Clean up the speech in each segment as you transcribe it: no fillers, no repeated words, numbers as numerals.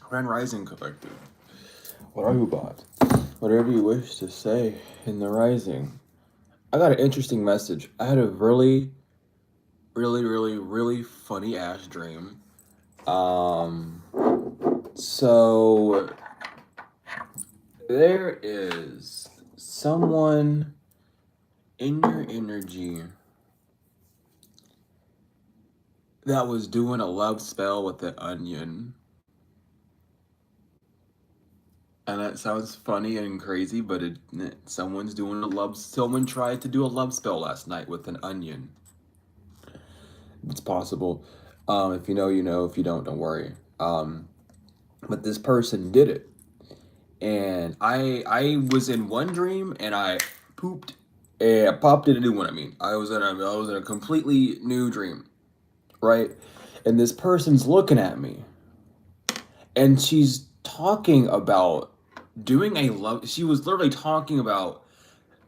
Grand Rising Collective. What are you about? Whatever you wish to say in the Rising. I got an interesting message. I had a really funny ass dream. Um, so there is someone in your energy that was doing a love spell with an onion. And that sounds funny and crazy, but someone's doing a love. Someone tried to do a love spell last night with an onion. It's possible. If you know, you know. If you don't worry. But this person did it, and I was in one dream, and I pooped, and I popped in a new one. I mean, I was in a completely new dream, right? And this person's looking at me, and she's talking about doing a love. She was literally talking about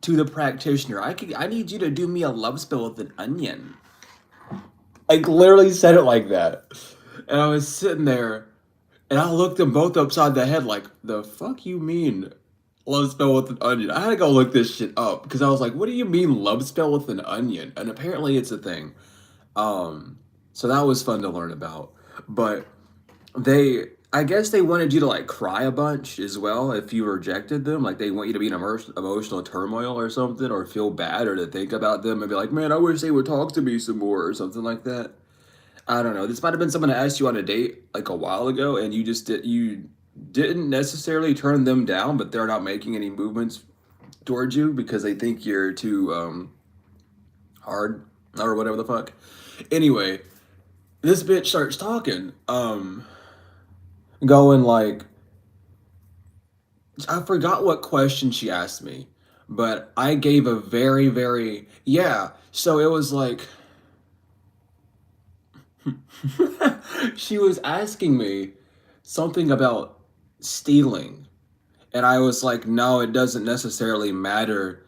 to the practitioner. I need you to do me a love spell with an onion. Like literally said it like that. And I was sitting there and I looked them both upside the head like, the fuck you mean love spell with an onion? I had to go look this shit up because I was like, what do you mean love spell with an onion? And apparently it's a thing. So that was fun to learn about. But I guess they wanted you to like cry a bunch as well if you rejected them. Like they want you to be in emotional turmoil or something, or feel bad, or to think about them and be like, man, I wish they would talk to me some more, or something like that. I don't know. This might have been someone that asked you on a date like a while ago, and you didn't necessarily turn them down, but they're not making any movements towards you because they think you're too hard or whatever the fuck. Anyway, this bitch starts talking. Going like, I forgot what question she asked me, but I gave a very, yeah. So it was like, she was asking me something about stealing. And I was like, no, it doesn't necessarily matter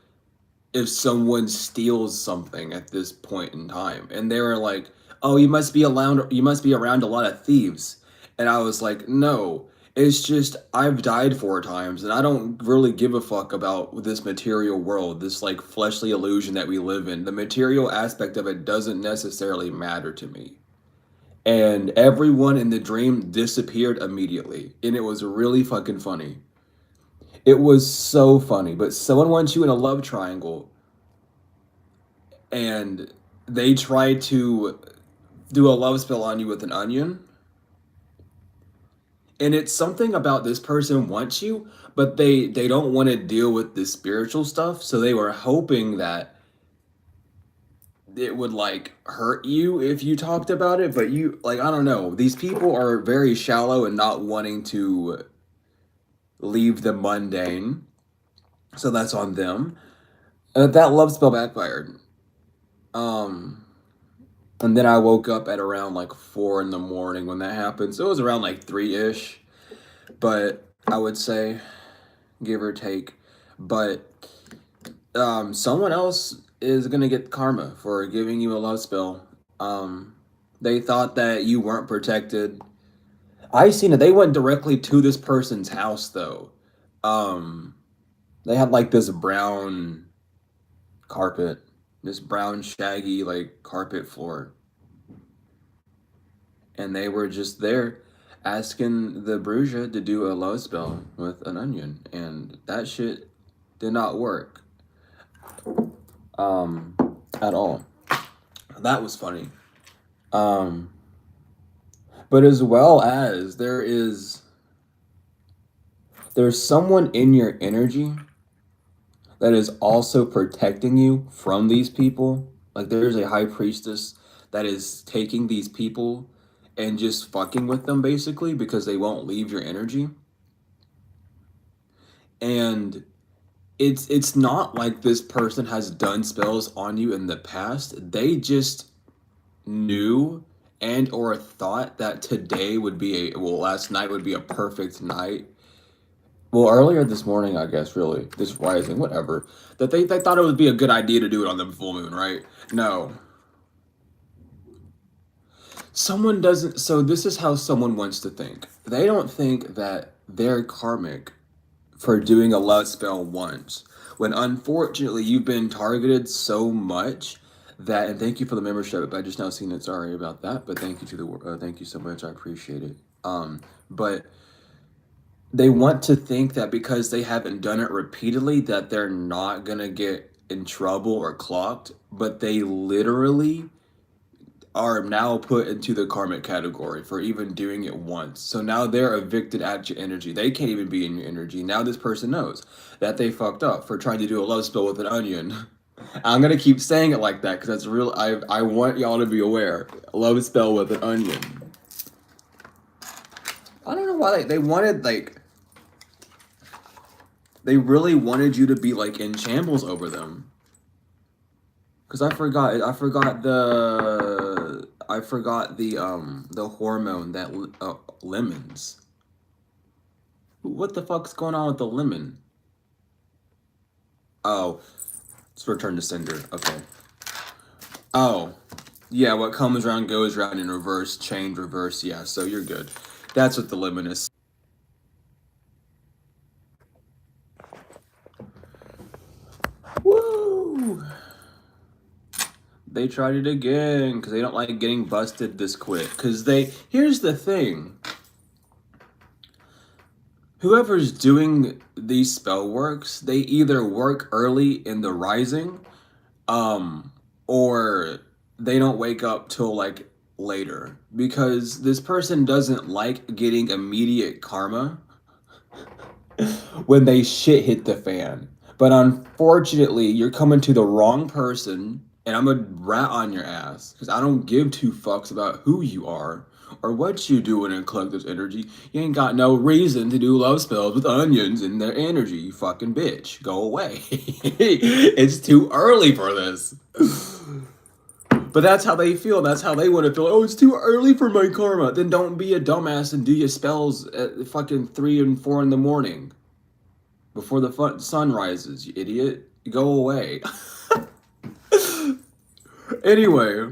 if someone steals something at this point in time. And they were like, oh, you must be around a lot of thieves. And I was like, no, it's just I've died 4 times and I don't really give a fuck about this material world, this like fleshly illusion that we live in. The material aspect of it doesn't necessarily matter to me. And everyone in the dream disappeared immediately. And it was really fucking funny. It was so funny. But someone wants you in a love triangle and they try to do a love spell on you with an onion. And it's something about this person wants you, but they don't want to deal with the spiritual stuff. So they were hoping that it would like hurt you if you talked about it, but you like I don't know. These people are very shallow and not wanting to leave the mundane. So that's on them. That love spell backfired. Um and then I woke up at around like 4 in the morning when that happened. So it was around like 3-ish, but I would say give or take. But someone else is gonna get karma for giving you a love spell. They thought that you weren't protected. I seen it. They went directly to this person's house though. Um, they had like this brown carpet, this brown shaggy like carpet floor, and they were just there asking the Bruja to do a love spell with an onion, and that shit did not work. Um, at all. That was funny. Um, but as well as there's someone in your energy that is also protecting you from these people. Like there's a high priestess that is taking these people and just fucking with them basically because they won't leave your energy. And it's not like this person has done spells on you in the past. They just knew and or thought that today would be last night would be a perfect night. Well, earlier this morning, I guess, really, this rising, whatever, that they thought it would be a good idea to do it on the full moon, right? No. Someone doesn't, so this is how someone wants to think. They don't think that they're karmic for doing a love spell once, when unfortunately you've been targeted so much that, and thank you for the membership. I just now seen it. Sorry about that, but thank you to the thank you so much. I appreciate it. But they want to think that because they haven't done it repeatedly that they're not gonna get in trouble or clocked, but they literally are now put into the karmic category for even doing it once. So now they're evicted at your energy. They can't even be in your energy. Now this person knows that they fucked up for trying to do a love spell with an onion. I'm gonna keep saying it like that because that's real. I want y'all to be aware. Love spell with an onion. I don't know why they wanted like they really wanted you to be like in shambles over them. Cause I forgot the hormone that lemons. What the fuck's going on with the lemon? Oh, it's return to sender. Okay. Oh, yeah. What comes around goes around in reverse. Change reverse. Yeah. So you're good. That's what the lemon is. Woo! They tried it again because they don't like getting busted this quick. Because here's the thing. Whoever's doing these spell works, they either work early in the rising, or they don't wake up till like later. Because this person doesn't like getting immediate karma when they shit hit the fan. But unfortunately, you're coming to the wrong person, and I'm a rat on your ass because I don't give two fucks about who you are or what you doing in collective energy. You ain't got no reason to do love spells with onions in their energy, you fucking bitch. Go away. It's too early for this. But that's how they feel. That's how they want to feel. Oh, it's too early for my karma. Then don't be a dumbass and do your spells at fucking 3 and 4 in the morning. Before the sun rises, you idiot. Go away. Anyway,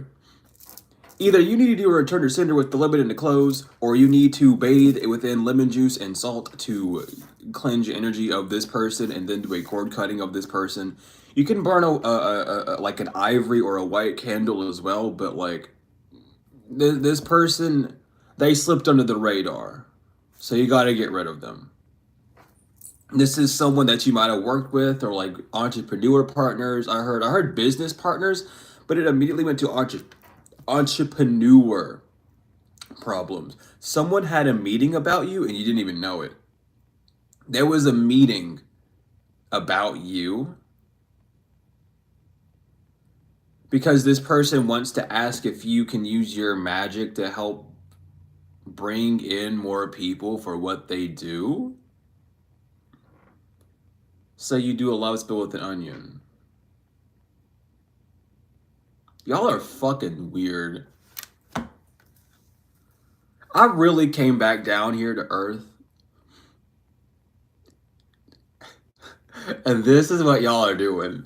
either you need to do a return to sender with the lemon in the clothes, or you need to bathe within lemon juice and salt to cleanse your energy of this person and then do a cord cutting of this person. You can burn like an ivory or a white candle as well, but like this person, they slipped under the radar. So you got to get rid of them. This is someone that you might have worked with or like entrepreneur partners. I heard business partners, but it immediately went to entrepreneur problems. Someone had a meeting about you and you didn't even know it. There was a meeting about you because this person wants to ask if you can use your magic to help bring in more people for what they do. So you do a love spell with an onion. Y'all are fucking weird. I really came back down here to Earth. And this is what y'all are doing.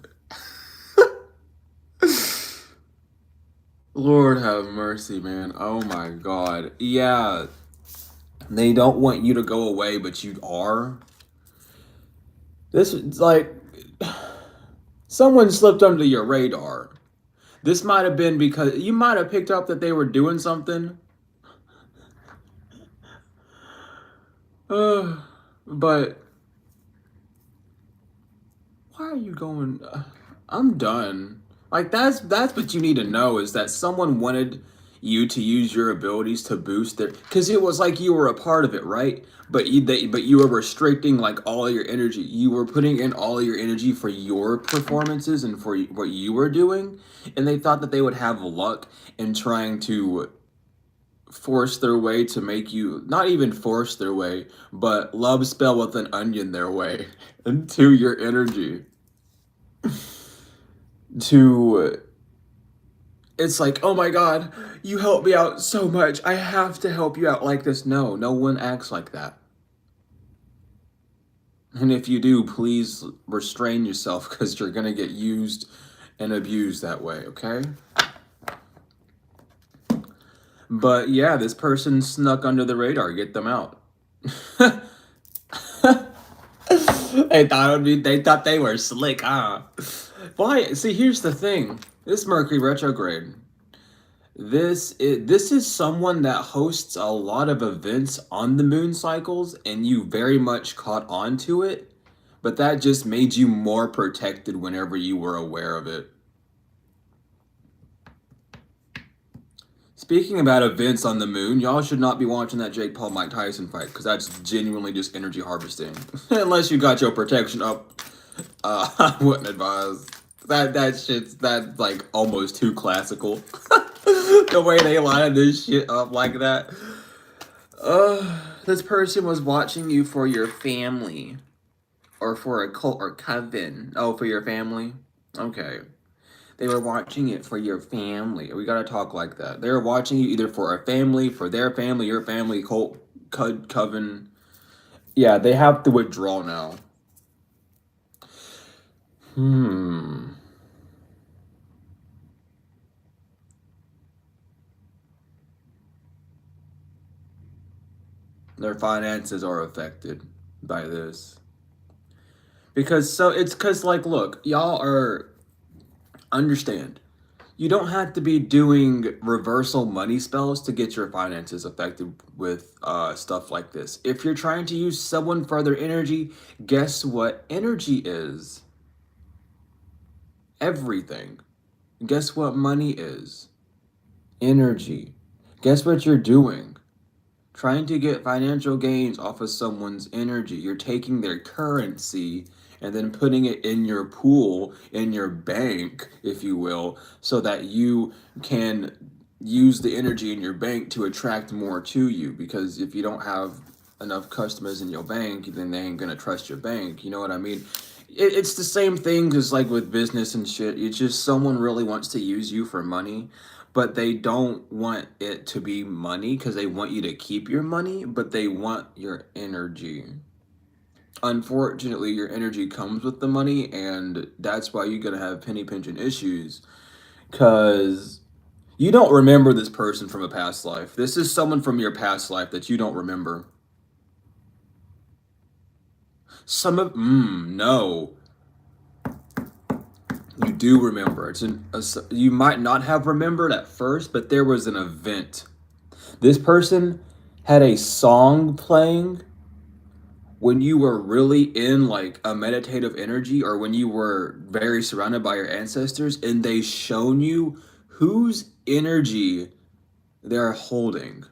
Lord have mercy, man. Oh my God. Yeah. They don't want you to go away, but you are. This is like someone slipped under your radar. This might have been because you might have picked up that they were doing something. But why are you going? I'm done. Like that's what you need to know is that someone wanted you to use your abilities to boost their, because it was like you were a part of it, right? But you were restricting like all your energy. You were putting in all your energy for your performances and for what you were doing, and they thought that they would have luck in trying to force their way to make you, not even force their way, but love spell with an onion their way into your energy. To It's like, oh my God, you helped me out so much, I have to help you out like this. No one acts like that. And if you do, please restrain yourself because you're gonna get used and abused that way, okay? But yeah, this person snuck under the radar. Get them out. They thought they were slick, huh? Why? See, here's the thing. This Mercury retrograde. This is someone that hosts a lot of events on the moon cycles, and you very much caught on to it, but that just made you more protected whenever you were aware of it. Speaking about events on the moon, y'all should not be watching that Jake Paul Mike Tyson fight because that's genuinely just energy harvesting. Unless you got your protection up, I wouldn't advise. That's like almost too classical. The way they line this shit up like that. This person was watching you for your family, or for a cult or coven. Oh, for your family. Okay. They were watching it for your family. We gotta talk like that. They were watching you either for a family, for their family, your family, cult, coven. Yeah, they have to withdraw now. Their finances are affected by this. Because like, look, y'all are, understand. You don't have to be doing reversal money spells to get your finances affected with stuff like this. If you're trying to use someone for their energy, guess what energy is? Everything. Guess what money is? Energy. Guess what you're doing? Trying to get financial gains off of someone's energy. You're taking their currency and then putting it in your pool, in your bank, if you will, so that you can use the energy in your bank to attract more to you. Because if you don't have enough customers in your bank, then they ain't gonna trust your bank. You know what I mean? It's the same thing as like with business and shit. It's just someone really wants to use you for money, but they don't want it to be money because they want you to keep your money, but they want your energy. Unfortunately, your energy comes with the money, and that's why you're gonna have penny pinching issues because you don't remember this person from a past life. This is someone from your past life that you don't remember. Some of, no, you do remember. You might not have remembered at first, but there was an event. This person had a song playing when you were really in like a meditative energy, or when you were very surrounded by your ancestors, and they shown you whose energy they're holding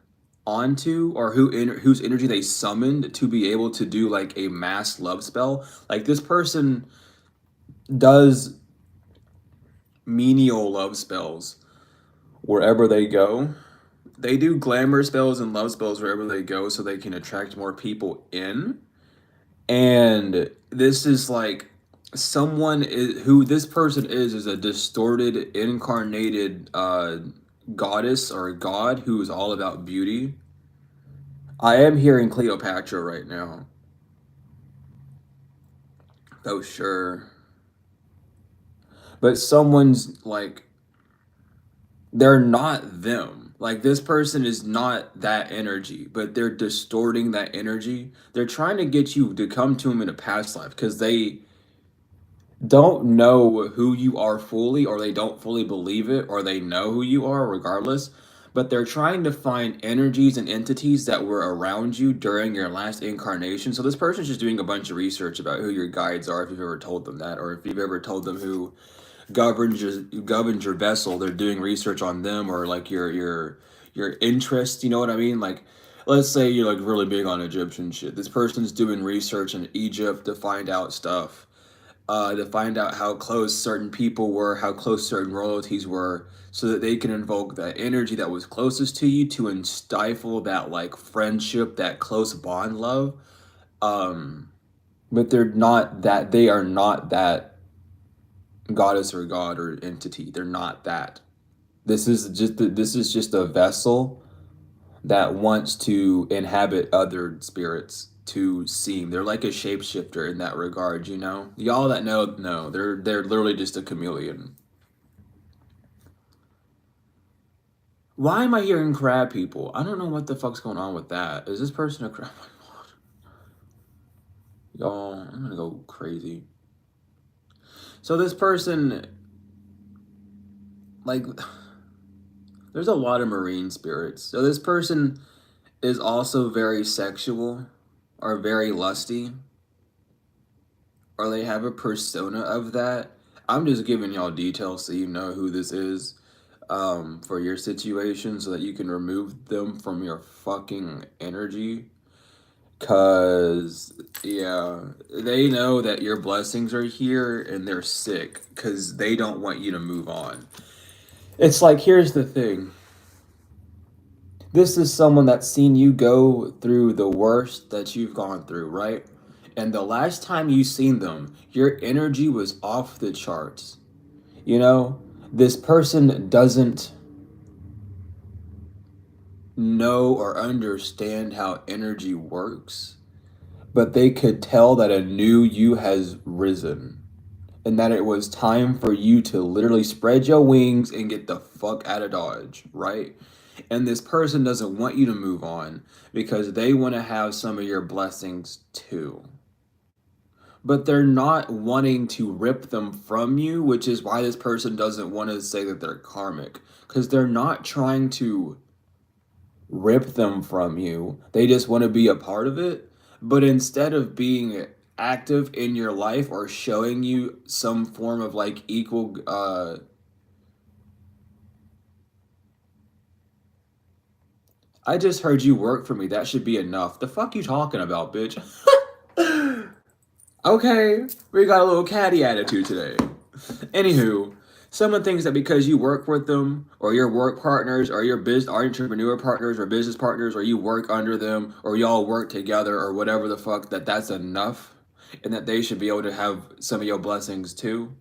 onto, or whose energy they summoned to be able to do like a mass love spell. Like this person does menial love spells wherever they go. They do glamour spells and love spells wherever they go so they can attract more people in. And this is like someone who this person is a distorted, incarnated goddess or god who is all about beauty. I am hearing Cleopatra right now. Oh, sure. But someone's like, they're not them. Like this person is not that energy, but they're distorting that energy. They're trying to get you to come to them in a past life because they don't know who you are fully, or they don't fully believe it, or they know who you are regardless. But they're trying to find energies and entities that were around you during your last incarnation. So this person's just doing a bunch of research about who your guides are, if you've ever told them that, or if you've ever told them who governs your vessel. They're doing research on them, or like your interest. You know what I mean? Like, let's say you're like really big on Egyptian shit. This person's doing research in Egypt to find out stuff, to find out how close certain people were, how close certain royalties were, so that they can invoke that energy that was closest to you to stifle that like friendship, that close bond love. Um, but they're not that. They are not that goddess or god or entity. They're not that. This is just a vessel that wants to inhabit other spirits to seem. They're like a shapeshifter in that regard, you know? Y'all that know, they're literally just a chameleon. Why am I hearing crab people? I don't know what the fuck's going on with that. Is this person a crab? Y'all, I'm gonna go crazy. So this person, like, there's a lot of marine spirits. So this person is also very sexual or very lusty, or they have a persona of that. I'm just giving y'all details so you know who this is, for your situation so that you can remove them from your fucking energy. Cause yeah, they know that your blessings are here and they're sick because they don't want you to move on. It's like, here's the thing. This is someone that's seen you go through the worst that you've gone through, right? And the last time you seen them, your energy was off the charts. You know, this person doesn't know or understand how energy works, but they could tell that a new you has risen and that it was time for you to literally spread your wings and get the fuck out of Dodge, right? And this person doesn't want you to move on because they want to have some of your blessings too. But they're not wanting to rip them from you, which is why this person doesn't want to say that they're karmic, because they're not trying to rip them from you. They just want to be a part of it. But instead of being active in your life or showing you some form of like equal I just heard you work for me. That should be enough. The fuck you talking about, bitch? Okay, we got a little catty attitude today. Anywho, someone thinks that because you work with them, or your work partners, or your business, entrepreneur partners, or business partners, or you work under them, or y'all work together, or whatever the fuck, that that's enough, and that they should be able to have some of your blessings too.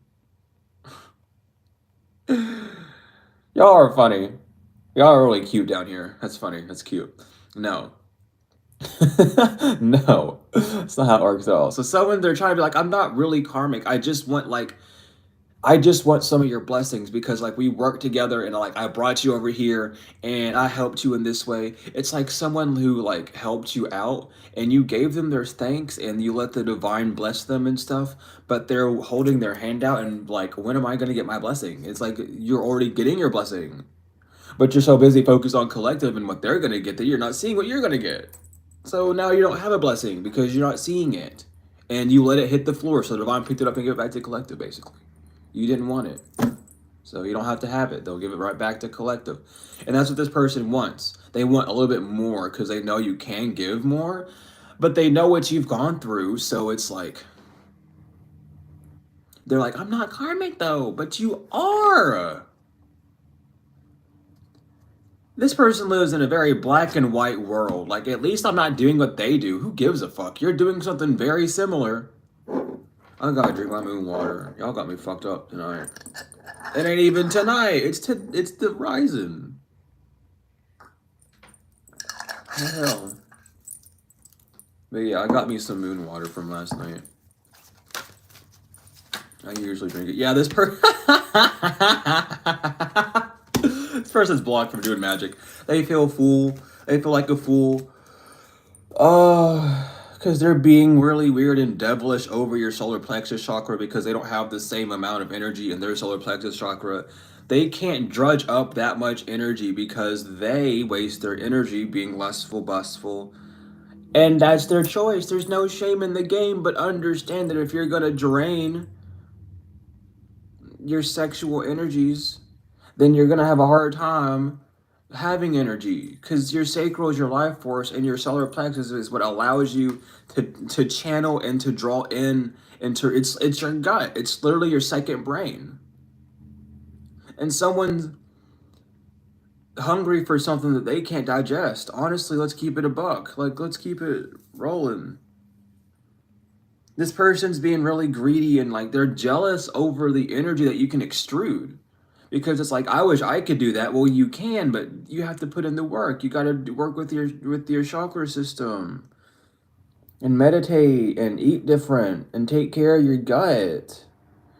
Y'all are funny. Y'all are really cute down here. That's funny. That's cute. No. No. That's not how it works at all. So someone they're trying to be like, I'm not really karmic. I just want some of your blessings because like we work together and like I brought you over here and I helped you in this way. It's like someone who like helped you out and you gave them their thanks and you let the divine bless them and stuff, but they're holding their hand out and like, when am I gonna get my blessing? It's like you're already getting your blessing. But you're so busy focused on collective and what they're gonna get that you're not seeing what you're gonna get. So now you don't have a blessing because you're not seeing it. And you let it hit the floor so the divine picked it up and gave it back to collective basically. You didn't want it. So you don't have to have it. They'll give it right back to collective. And that's what this person wants. They want a little bit more because they know you can give more, but they know what you've gone through. So it's like, they're like, I'm not karmic though, but you are. This person lives in a very black and white world. Like, at least I'm not doing what they do. Who gives a fuck? You're doing something very similar. I gotta drink my moon water. Y'all got me fucked up tonight. It ain't even tonight. It's the rising. What the hell? But yeah, I got me some moon water from last night. I usually drink it. Yeah, this this person's blocked from doing magic. They feel fool. They feel like a fool. Because they're being really weird and devilish over your solar plexus chakra because they don't have the same amount of energy in their solar plexus chakra. They can't drudge up that much energy because they waste their energy being lustful, bustful. And that's their choice. There's no shame in the game, but understand that if you're going to drain your sexual energies, then you're going to have a hard time having energy because your sacral is your life force and your solar plexus is what allows you to channel and to draw in into it's your gut. It's literally your second brain. And someone's hungry for something that they can't digest. Honestly, let's keep it a buck. Like, let's keep it rolling. This person's being really greedy and like they're jealous over the energy that you can extrude. Because it's like, I wish I could do that. Well, you can, but you have to put in the work. You got to work with your chakra system and meditate and eat different and take care of your gut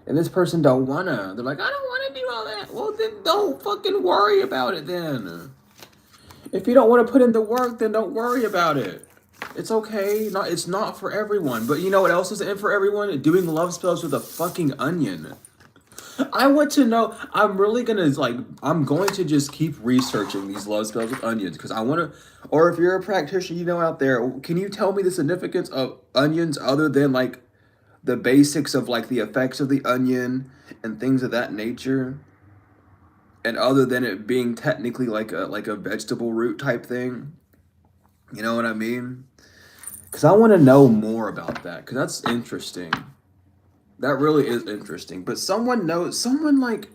And this person don't wanna. They're like, I don't wanna do all that. Well, then don't fucking worry about it then. If you don't want to put in the work, then don't worry about it. It's okay. It's not for everyone. But you know what else is in for everyone? Doing love spells with a fucking onion. I want to know. I'm going to just keep researching these love spells with onions because I want to. Or if you're a practitioner, you know out there, can you tell me the significance of onions other than like the basics of like the effects of the onion and things of that nature? And other than it being technically like a vegetable root type thing, you know what I mean? Because I want to know more about that because that's interesting. That really is interesting. But someone knows, someone like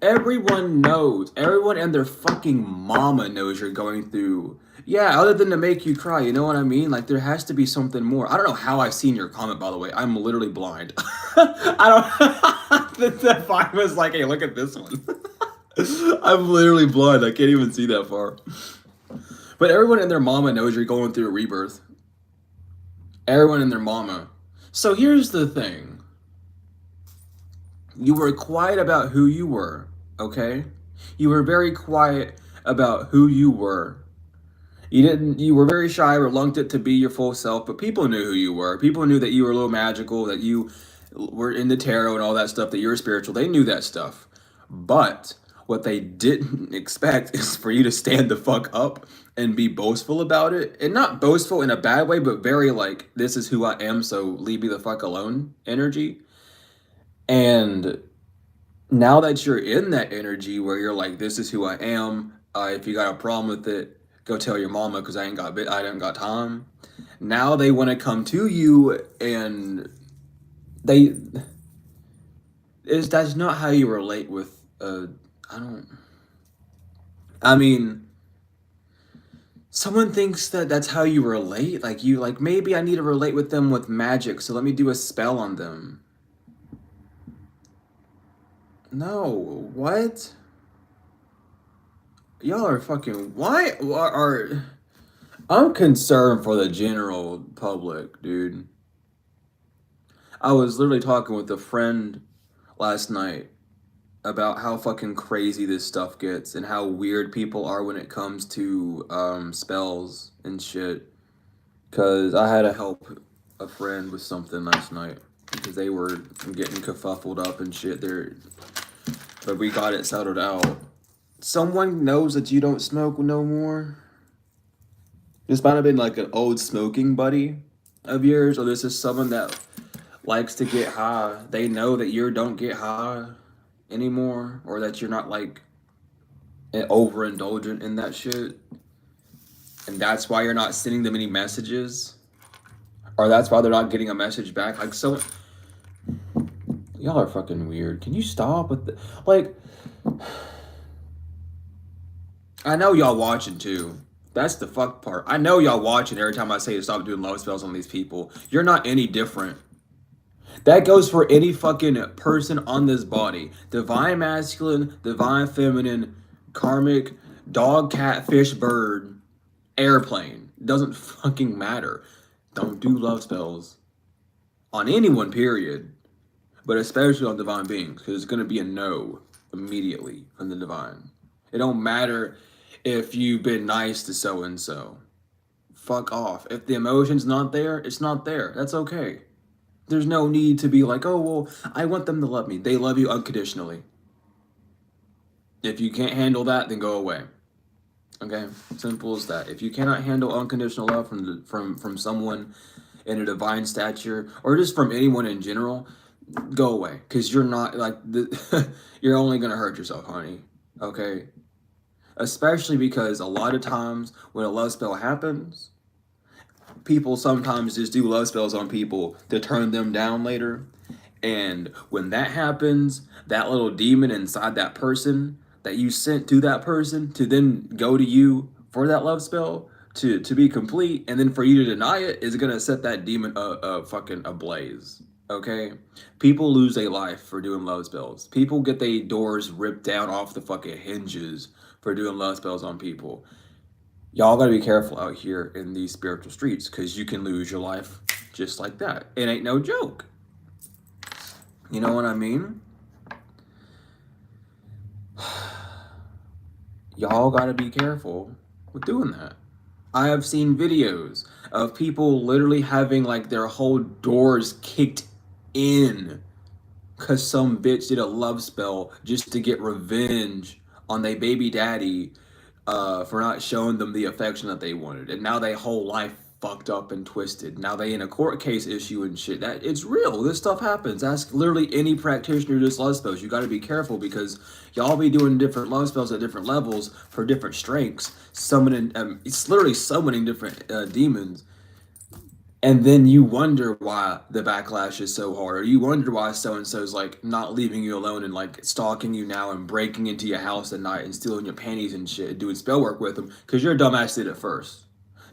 everyone knows, everyone and their fucking mama knows you're going through. Yeah, other than to make you cry, you know what I mean? Like there has to be something more. I don't know how I've seen your comment, by the way. I'm literally blind. I don't. The vibe was like, hey, look at this one. I'm literally blind. I can't even see that far. But everyone and their mama knows you're going through a rebirth. Everyone and their mama. So here's the thing. You were quiet about who you were, okay? You were very quiet about who you were. You were very shy, reluctant to be your full self, but people knew who you were. People knew that you were a little magical, that you were in the tarot and all that stuff, that you were spiritual. They knew that stuff. But what they didn't expect is for you to stand the fuck up and be boastful about it. And not boastful in a bad way, but very like, this is who I am, so leave me the fuck alone energy. And now that you're in that energy where you're like, this is who I am, if you got a problem with it, go tell your mama because I ain't got time. Now they want to come to you and that's not how you relate with I mean, someone thinks that that's how you relate. Like maybe I need to relate with them with magic, so let me do a spell on them. No, what? Y'all are fucking, why are, I'm concerned for the general public, dude. I was literally talking with a friend last night about how fucking crazy this stuff gets and how weird people are when it comes to spells and shit. Cause I had to help a friend with something last night because they were getting kerfuffled up and shit. But we got it settled out. Someone knows that you don't smoke no more. This might have been like an old smoking buddy of yours, or this is someone that likes to get high. They know that you don't get high anymore, or that you're not like overindulgent in that shit. And that's why you're not sending them any messages. Or that's why they're not getting a message back. Like, so y'all are fucking weird. Can you stop with the, like, I know y'all watching too. That's the fuck part. I know y'all watching every time I say to stop doing love spells on these people. You're not any different. That goes for any fucking person on this body. Divine masculine, divine feminine, karmic, dog, cat, fish, bird, airplane. Doesn't fucking matter. Don't do love spells on anyone, period. But especially on divine beings, because it's going to be a no immediately from the divine. It don't matter if you've been nice to so-and-so. Fuck off. If the emotion's not there, it's not there. That's okay. There's no need to be like, oh, well, I want them to love me. They love you unconditionally. If you can't handle that, then go away. Okay? Simple as that. If you cannot handle unconditional love from someone in a divine stature, or just from anyone in general, go away. Because you're not, like, you're only going to hurt yourself, honey. Okay? Especially because a lot of times when a love spell happens, people sometimes just do love spells on people to turn them down later. And when that happens, that little demon inside that person that you sent to that person to then go to you for that love spell to be complete, and then for you to deny it, is going to set that demon fucking ablaze. Okay? People lose their life for doing love spells. People get their doors ripped down off the fucking hinges for doing love spells on people. Y'all gotta be careful out here in these spiritual streets because you can lose your life just like that. It ain't no joke. You know what I mean? Y'all gotta be careful with doing that. I have seen videos of people literally having like their whole doors kicked in because some bitch did a love spell just to get revenge on their baby daddy for not showing them the affection that they wanted. And now their whole life fucked up and twisted. Now they in a court case issue and shit. That it's real. This stuff happens. Ask literally any practitioner who does love spells. You got to be careful because y'all be doing different love spells at different levels for different strengths. Summoning, it's literally summoning different demons. And then you wonder why the backlash is so hard, or you wonder why so and so's like not leaving you alone and like stalking you now and breaking into your house at night and stealing your panties and shit, and doing spell work with them because your dumbass did it first.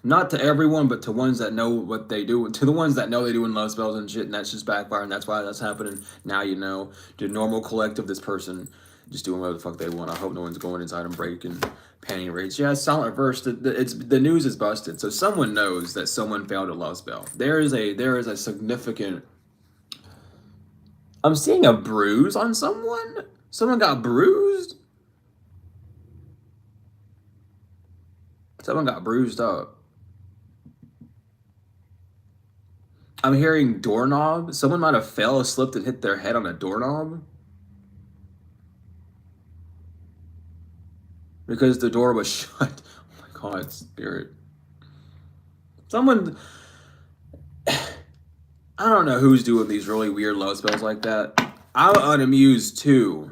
Not to everyone, but to ones that know what they do. To the ones that know they doing love spells and shit, and that's just backfiring. That's why that's happening. Now you know. The normal collective, this person just doing whatever the fuck they want. I hope no one's going inside and breaking panty raids. Yeah, silent verse. The news is busted, so someone knows that someone failed a love spell. There is a significant. I'm seeing a bruise on someone. Someone got bruised. Someone got bruised up. I'm hearing doorknob. Someone might have fell, slipped, and hit their head on a doorknob because the door was shut. Oh my god, spirit. Someone. I don't know who's doing these really weird love spells like that. I'm unamused too.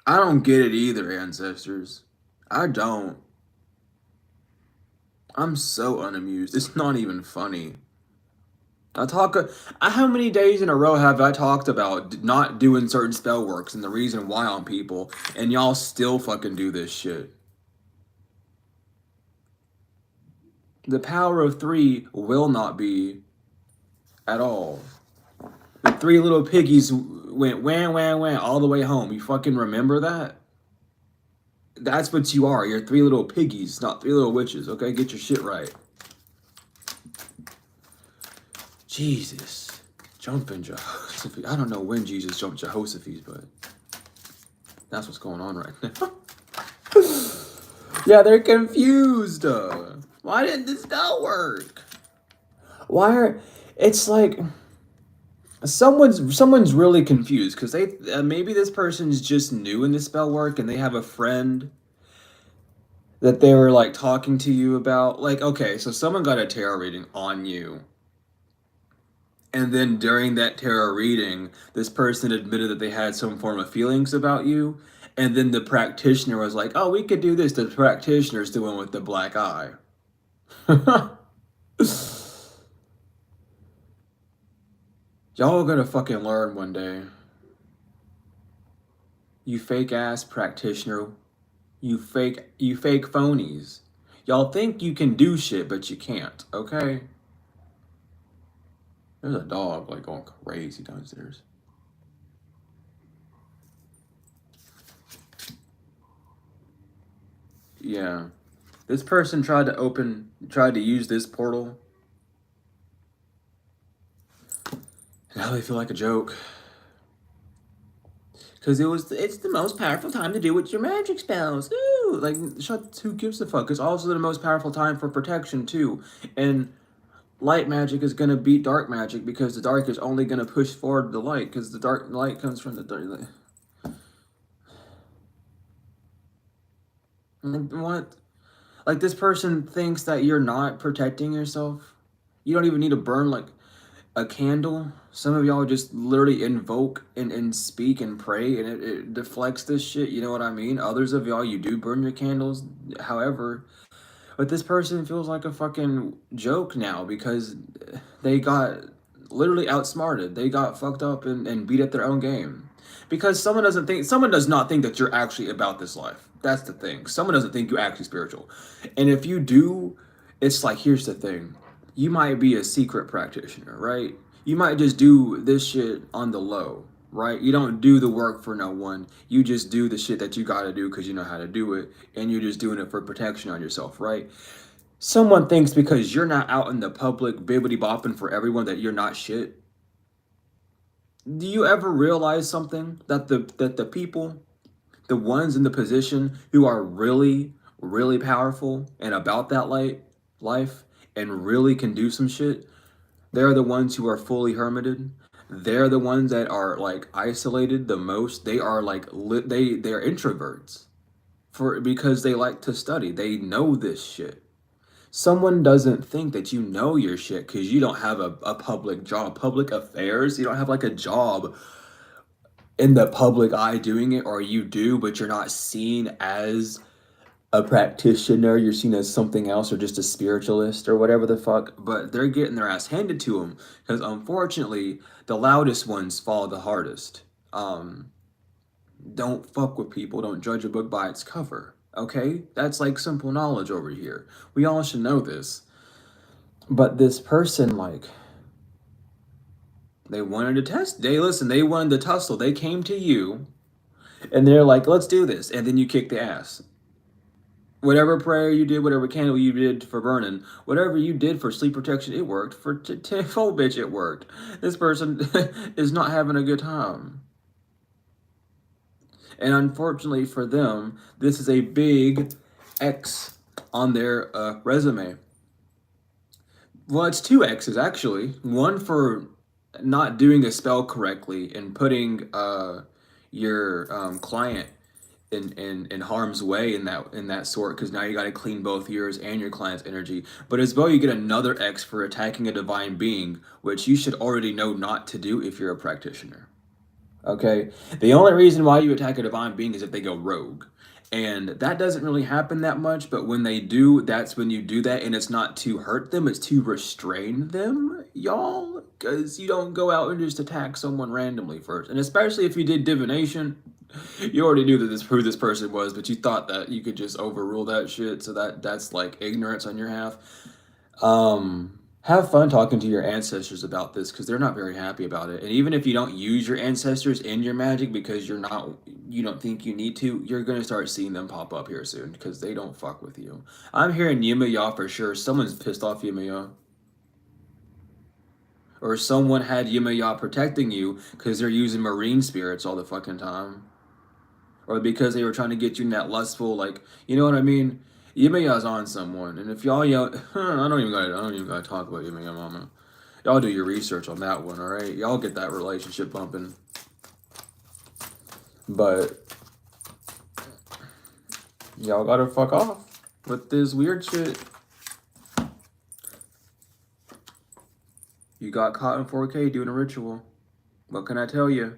I don't get it either, ancestors. I don't. I'm so unamused. It's not even funny. How many days in a row have I talked about not doing certain spell works and the reason why on people, and y'all still fucking do this shit? The power of 3 will not be at all. The 3 little piggies went wham, wham, wham all the way home. You fucking remember that? That's what you are. You're 3 little piggies, not 3 little witches. Okay, get your shit right. Jesus. Jumping Jehoshaphat. I don't know when Jesus jumped Jehoshaphat, but that's what's going on right now. Yeah, they're confused. Why didn't this spell work? It's like someone's really confused because they maybe this person's just new in the spell work and they have a friend that they were like talking to you about. Like, okay, so someone got a tarot reading on you. And then during that tarot reading, this person admitted that they had some form of feelings about you. And then the practitioner was like, oh, we could do this. The practitioner's the one with the black eye. Y'all are gonna fucking learn one day. You fake ass practitioner. You fake phonies. Y'all think you can do shit, but you can't, okay? There's a dog like going crazy downstairs. Yeah. This person tried to use this portal. Now they feel like a joke. Because it's the most powerful time to do with your magic spells. Ooh, like, who gives a fuck? It's also the most powerful time for protection, too. And light magic is going to beat dark magic because the dark is only going to push forward the light because the light comes from the dark. What? Like, this person thinks that you're not protecting yourself. You don't even need to burn, like, a candle. Some of y'all just literally invoke and speak and pray and it deflects this shit, you know what I mean? Others of y'all, you do burn your candles, however. But this person feels like a fucking joke now because they got literally outsmarted. They got fucked up and beat at their own game. Because someone does not think that you're actually about this life. That's the thing. Someone doesn't think you're actually spiritual. And if you do, it's like, here's the thing. You might be a secret practitioner, right? You might just do this shit on the low, right? You don't do the work for no one. You just do the shit that you gotta do because you know how to do it, and you're just doing it for protection on yourself, right? Someone thinks because you're not out in the public bibbity bopping for everyone that you're not shit. Do you ever realize something that the people, the ones in the position who are really, really powerful and about that life and really can do some shit, they're the ones who are fully hermited. They're the ones that are like isolated the most. They are like they're introverts for because they like to study. They know this shit. Someone doesn't think that you know your shit because you don't have a public job, public affairs. You don't have like a job in the public eye doing it, or you do, but you're not seen as a practitioner. You're seen as something else, or just a spiritualist, or whatever the fuck. But they're getting their ass handed to them because, unfortunately, the loudest ones fall the hardest. Don't fuck with people. Don't judge a book by its cover. Okay, that's like simple knowledge over here. We all should know this. But this person, like, they wanted to test. They wanted to tussle. They came to you and they're like, let's do this. And then you kick the ass. Whatever prayer you did, whatever candle you did for burning, whatever you did for sleep protection, it worked. For tenfold, bitch, it worked. This person is not having a good time. And unfortunately for them, this is a big X on their resume. Well, it's two X's actually. One for not doing a spell correctly and putting your client in harm's way in that sort, because now you got to clean both yours and your client's energy. But as well, you get another X for attacking a divine being, which you should already know not to do if you're a practitioner. Okay, the only reason why you attack a divine being is if they go rogue. And that doesn't really happen that much, but when they do, that's when you do that, and it's not to hurt them, it's to restrain them, y'all. Because you don't go out and just attack someone randomly first. And especially if you did divination, you already knew that who this person was, but you thought that you could just overrule that shit, so that's like ignorance on your half. Have fun talking to your ancestors about this because they're not very happy about it. And even if you don't use your ancestors in your magic because you don't think you need to, you're gonna start seeing them pop up here soon because they don't fuck with you. I'm hearing Yimaya for sure. Someone's pissed off Yimaya. Or someone had Yimaya protecting you because they're using marine spirits all the fucking time. Or because they were trying to get you in that lustful, like, you know what I mean? Yemaya's on someone, and if y'all yell, I don't even gotta talk about Yemaya Mama. Y'all do your research on that one, all right? Y'all get that relationship bumping. But y'all gotta fuck off with this weird shit. You got caught in 4K doing a ritual. What can I tell you?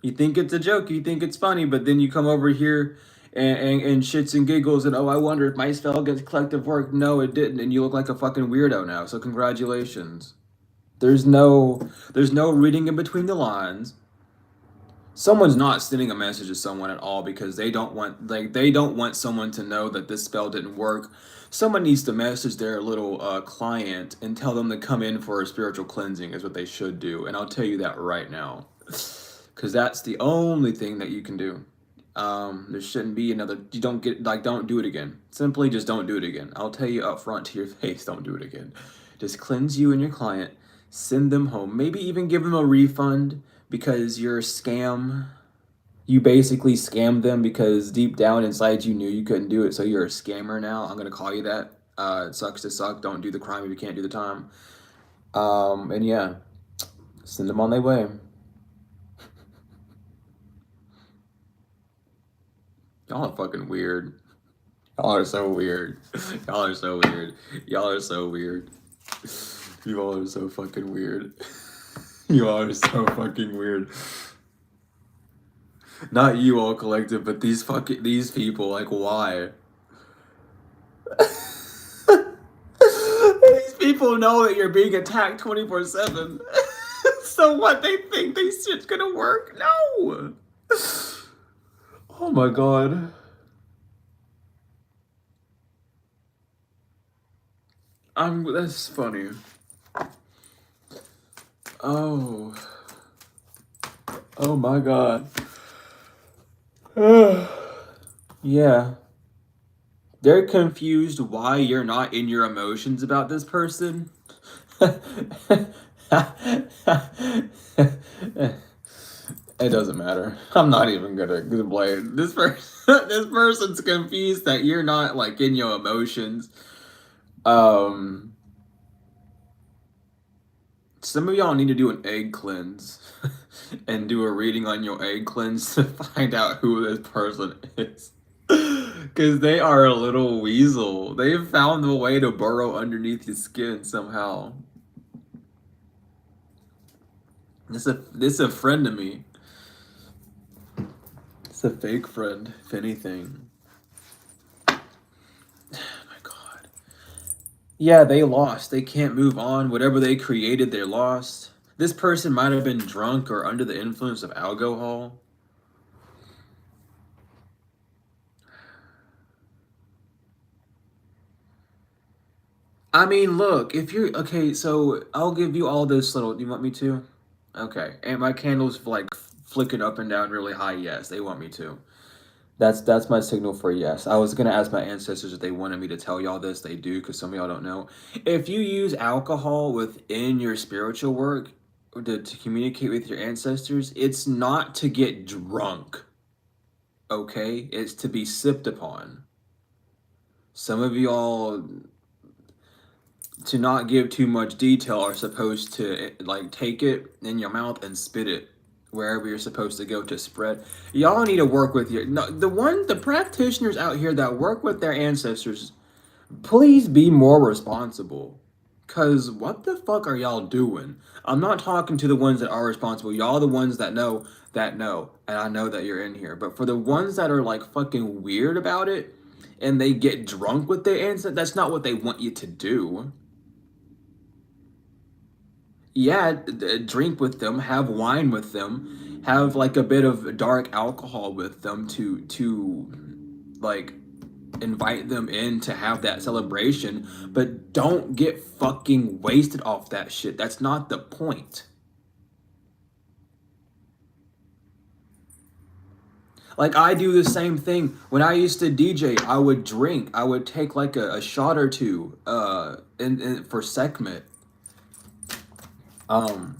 You think it's a joke, you think it's funny, but then you come over here and shits and giggles and, oh, I wonder if my spell gets collective work. No, it didn't, and you look like a fucking weirdo now, so congratulations. There's no reading in between the lines. Someone's not sending a message to someone at all because they don't want someone to know that this spell didn't work. Someone needs to message their little client and tell them to come in for a spiritual cleansing is what they should do, and I'll tell you that right now. Because that's the only thing that you can do. There shouldn't be another. You don't get don't do it again. Simply just don't do it again. I'll tell you up front to your face, don't do it again. Just cleanse you and your client, send them home. Maybe even give them a refund because you're a scam. You basically scammed them because deep down inside you knew you couldn't do it, so you're a scammer now. I'm gonna call you that. It sucks to suck. Don't do the crime if you can't do the time. And yeah, send them on their way. Y'all are fucking weird. Y'all are so weird. Y'all are so weird. Y'all are so weird. You all are so fucking weird. You all are so fucking weird. Not you all collective, but these people, like, why? These people know that you're being attacked 24/7. So what, they think this shit's gonna work? No! Oh my god. That's funny. Oh. Oh my god. Yeah. They're confused why you're not in your emotions about this person. It doesn't matter. I'm not even gonna complain. This person, this person's confused that you're not like in your emotions. Um, some of y'all need to do an egg cleanse and do a reading on your egg cleanse to find out who this person is. Because they are a little weasel. They've found a way to burrow underneath your skin somehow. This a friend of me. It's a fake friend, if anything. Oh my god. Yeah, they lost. They can't move on. Whatever they created, they lost. This person might have been drunk or under the influence of alcohol. I mean, look, if you're okay, so I'll give you all this little. You want me to? Okay, and my candles like flicking up and down really high. Yes, they want me to. That's my signal for yes. I was gonna ask my ancestors if they wanted me to tell y'all this. They do, because some of y'all don't know. If you use alcohol within your spiritual work to communicate with your ancestors, it's not to get drunk. Okay, it's to be sipped upon. Some of y'all, to not give too much detail, are supposed to like take it in your mouth and spit it wherever you're supposed to go to spread. Y'all need to work with your no, the practitioners out here that work with their ancestors. Please be more responsible. Cause what the fuck are y'all doing? I'm not talking to the ones that are responsible. Y'all the ones that know, and I know that you're in here. But for the ones that are like fucking weird about it and they get drunk with their ancestors, that's not what they want you to do. Yeah, drink with them, have wine with them, have like a bit of dark alcohol with them to like invite them in to have that celebration, but don't get fucking wasted off that shit. That's not the point. Like I do the same thing. When I used to DJ, I would drink. I would take like a shot or two for Sekhmet. Um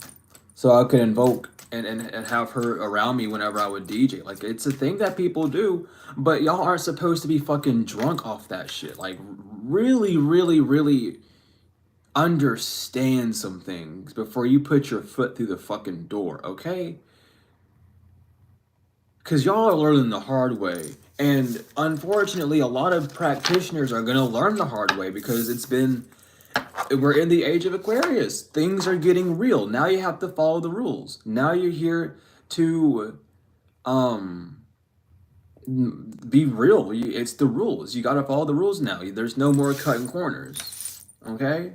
so I could invoke and have her around me whenever I would DJ. Like it's a thing that people do, but y'all aren't supposed to be fucking drunk off that shit. Like really, really, really understand some things before you put your foot through the fucking door, okay? Because y'all are learning the hard way. And unfortunately, a lot of practitioners are going to learn the hard way because we're in the age of Aquarius. Things are getting real. Now you have to follow the rules. Now you're here to um, be real. It's the rules. You got to follow the rules now. There's no more cutting corners, okay?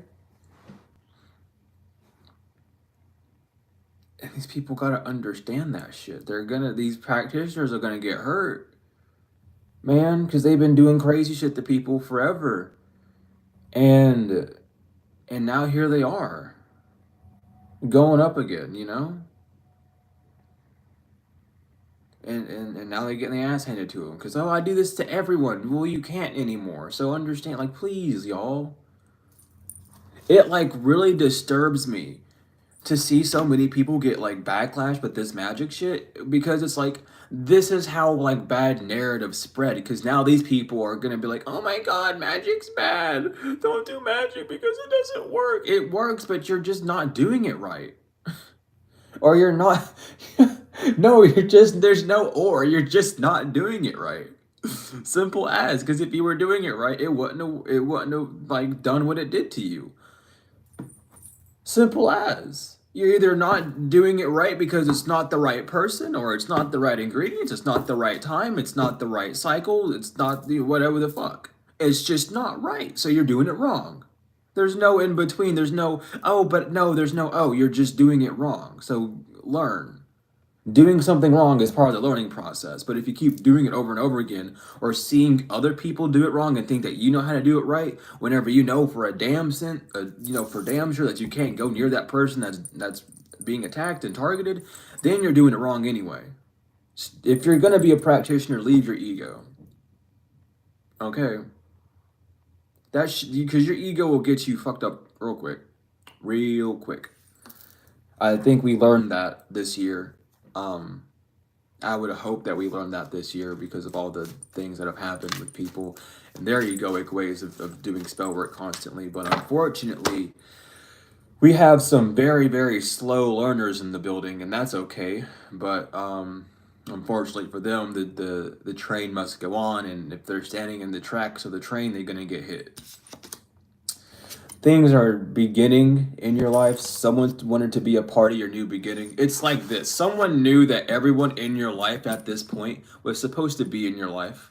And these people gotta understand that shit. These practitioners are gonna get hurt, man, because they've been doing crazy shit to people forever. And now here they are, going up again, you know? And now they're getting the ass handed to them. Because, oh, I do this to everyone. Well, you can't anymore. So understand, like, please, y'all. It, like, really disturbs me to see so many people get like backlash with this magic shit, because it's like this is how like bad narrative spread, because now these people are gonna be like, oh my god, magic's bad, don't do magic because it doesn't work. It works, but you're just not doing it right. Or you're not no, you're just there's no or, you're just not doing it right. Simple as, because if you were doing it right, it wouldn't have like done what it did to you. Simple as. You're either not doing it right because it's not the right person, or it's not the right ingredients, it's not the right time, it's not the right cycle, it's not the whatever the fuck. It's just not right. So you're doing it wrong. There's no in between. There's no, oh, but no, there's no, oh, you're just doing it wrong. So learn. Doing something wrong is part of the learning process, but if you keep doing it over and over again, or seeing other people do it wrong and think that you know how to do it right, whenever you know for a damn cent, for damn sure that you can't go near that person that's being attacked and targeted, then you're doing it wrong anyway. If you're gonna be a practitioner, leave your ego. Okay, that's because your ego will get you fucked up real quick, real quick. I think we learned that this year. Um, I would hope that we learned that this year because of all the things that have happened with people and their egoic ways of doing spell work constantly. But unfortunately, we have some very, very slow learners in the building, and that's okay. But unfortunately for them, the train must go on, and if they're standing in the tracks of the train, they're gonna get hit. Things are beginning in your life. Someone wanted to be a part of your new beginning. It's like this. Someone knew that everyone in your life at this point was supposed to be in your life.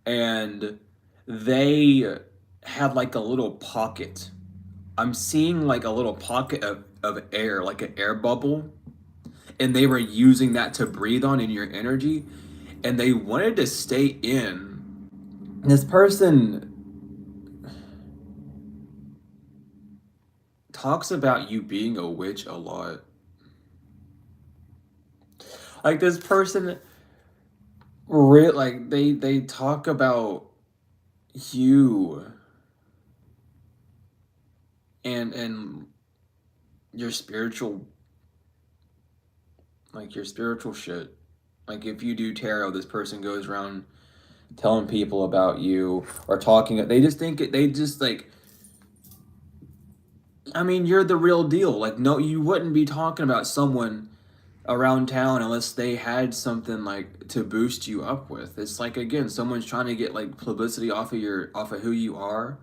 And they had like a little pocket. I'm seeing like a little pocket of air, like an air bubble. And they were using that to breathe on in your energy. And they wanted to stay in. This person talks about you being a witch a lot. Like this person, like they talk about you and your spiritual, like your spiritual shit. Like if you do tarot, this person goes around telling people about you or talking. They just think it. They just like. I mean, you're the real deal. Like no, you wouldn't be talking about someone around town unless they had something like to boost you up with. It's like again, someone's trying to get like publicity off of who you are.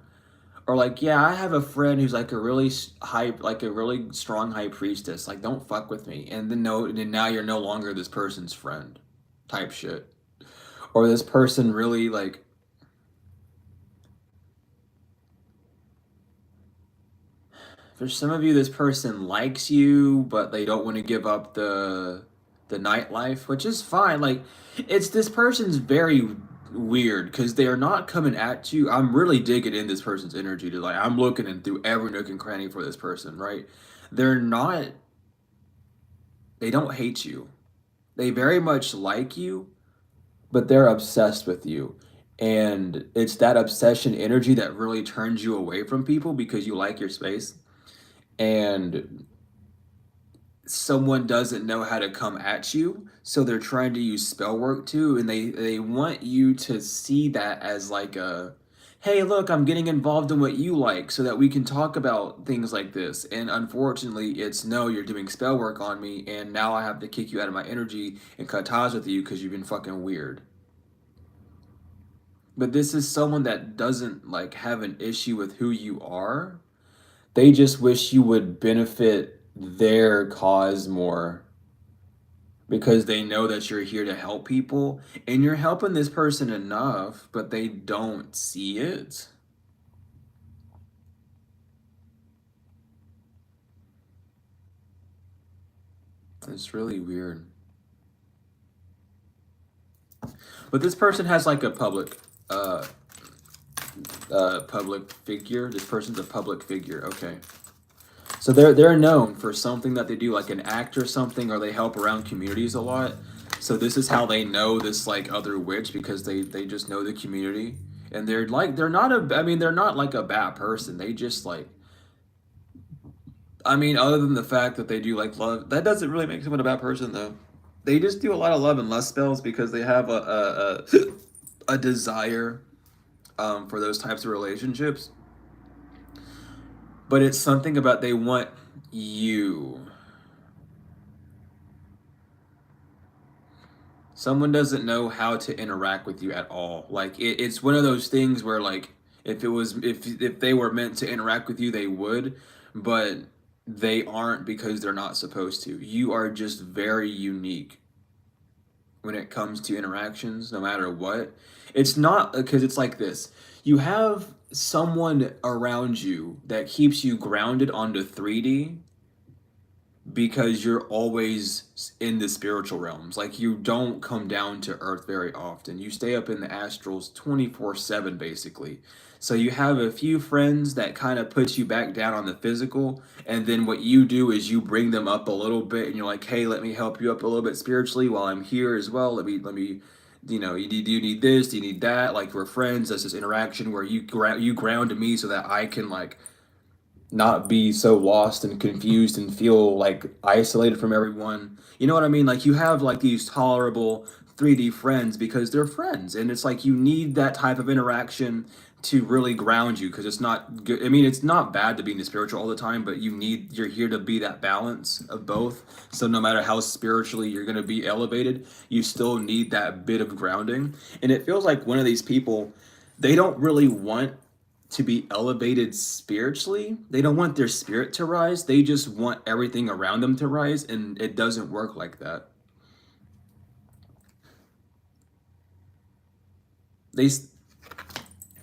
Or like, yeah, I have a friend who's like a really high, like a really strong high priestess. Like, don't fuck with me. And then no, and then now you're no longer this person's friend, type shit. Or this person really like, for some of you, this person likes you, but they don't want to give up the nightlife, which is fine. Like, it's this person's very weird because they are not coming at you. I'm really digging in this person's energy to like I'm looking in through every nook and cranny for this person, right? They're not they don't hate you. They very much like you, but they're obsessed with you. And it's that obsession energy that really turns you away from people because you like your space. And someone doesn't know how to come at you, so they're trying to use spell work too, and they want you to see that as like a hey look, I'm getting involved in what you like so that we can talk about things like this. And unfortunately it's no, you're doing spell work on me and now I have to kick you out of my energy and cut ties with you because you've been fucking weird. But this is someone that doesn't like have an issue with who you are. They just wish you would benefit their cause more because they know that you're here to help people and you're helping this person enough, but they don't see it. It's really weird. But this person has like a uh public figure. This person's a public figure. Okay. So they're known for something that they do, like an act or something, or they help around communities a lot. So this is how they know this like other witch because they just know the community, and they're like they're not a I mean they're not like a bad person. They just like I mean other than the fact that they do like love, that doesn't really make someone a bad person though. They just do a lot of love and lust spells because they have a desire for those types of relationships. But it's something about they want you. Someone doesn't know how to interact with you at all. Like it's one of those things where like if they were meant to interact with you, they would, but they aren't because they're not supposed to. You are just very unique when it comes to interactions, no matter what. It's not because it's like this. You have someone around you that keeps you grounded onto 3D because you're always in the spiritual realms. Like you don't come down to earth very often. You stay up in the astrals 24/7 basically. So you have a few friends that kind of put you back down on the physical, and then what you do is you bring them up a little bit and you're like, "Hey, let me help you up a little bit spiritually while I'm here as well. Let me you know, do you need this? Do you need that? Like we're friends. That's this interaction where you ground me so that I can like not be so lost and confused and feel like isolated from everyone. You know what I mean? Like you have like these tolerable 3D friends because they're friends, and it's like you need that type of interaction to really ground you because it's not good. I mean, it's not bad to be in the spiritual all the time, but you're here to be that balance of both. So no matter how spiritually you're going to be elevated, you still need that bit of grounding. And it feels like one of these people, they don't really want to be elevated spiritually. They don't want their spirit to rise. They just want everything around them to rise, and it doesn't work like that. They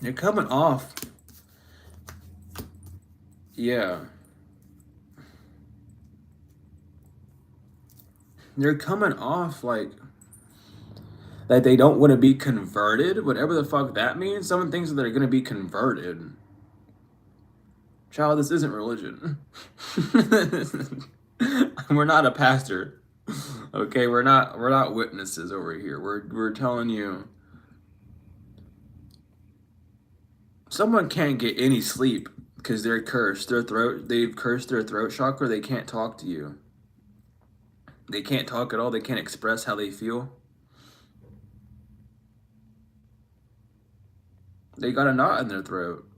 they're coming off. Yeah. They're coming off like they don't want to be converted, whatever the fuck that means. Someone thinks that they're going to be converted. Child, this isn't religion. We're not a pastor. Okay, we're not witnesses over here. We're telling you someone can't get any sleep because they're cursed. They've cursed their throat chakra. They can't talk to you. They can't talk at all. They can't express how they feel. They got a knot in their throat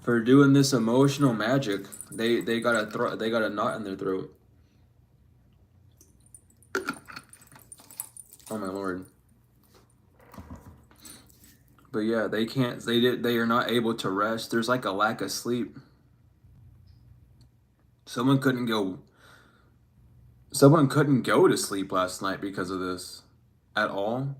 for doing this emotional magic. They got a knot in their throat. Oh my lord. But yeah, they can't. They are not able to rest. There's like a lack of sleep. Someone couldn't go. Someone couldn't go to sleep last night because of this, at all.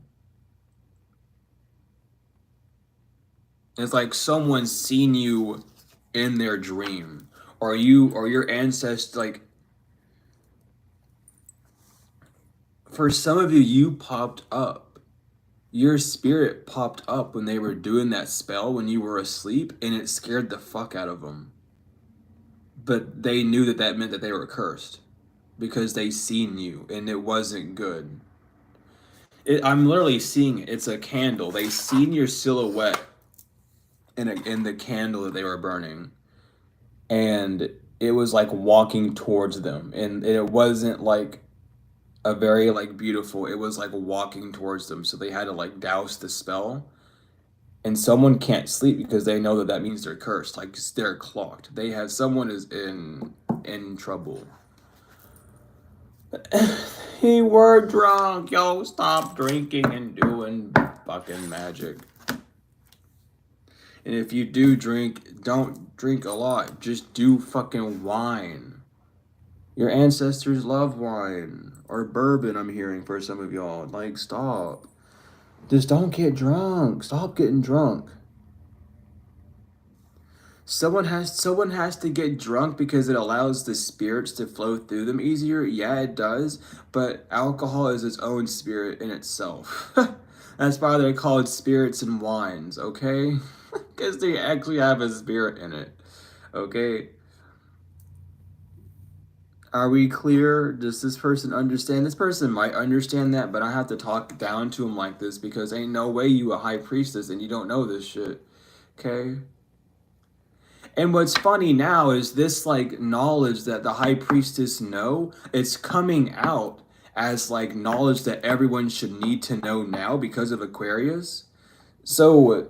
It's like someone's seen you in their dream, or your ancestors. Like for some of you, you popped up. Your spirit popped up when they were doing that spell when you were asleep, and it scared the fuck out of them. But they knew that that meant that they were cursed because they seen you, and it wasn't good. I'm literally seeing it. It's a candle. They seen your silhouette in the candle that they were burning, and it was like walking towards them, and it wasn't like a very like beautiful. It was like walking towards them, so they had to like douse the spell. And someone can't sleep because they know that that means they're cursed. Like they're clocked. They have someone is in trouble. He were drunk. Yo, stop drinking and doing fucking magic. And if you do drink, don't drink a lot. Just do fucking wine. Your ancestors love wine. Or bourbon, I'm hearing for some of y'all. Like, stop. Just don't get drunk. Stop getting drunk. Someone has to get drunk because it allows the spirits to flow through them easier. Yeah, it does, but alcohol is its own spirit in itself. That's why they're called spirits and wines, okay? Because they actually have a spirit in it. Okay? Are we clear? Does this person understand? This person might understand that, but I have to talk down to him like this because ain't no way you a high priestess and you don't know this shit. Okay? And what's funny now is this like knowledge that the high priestess know, it's coming out as like knowledge that everyone should need to know now because of Aquarius. So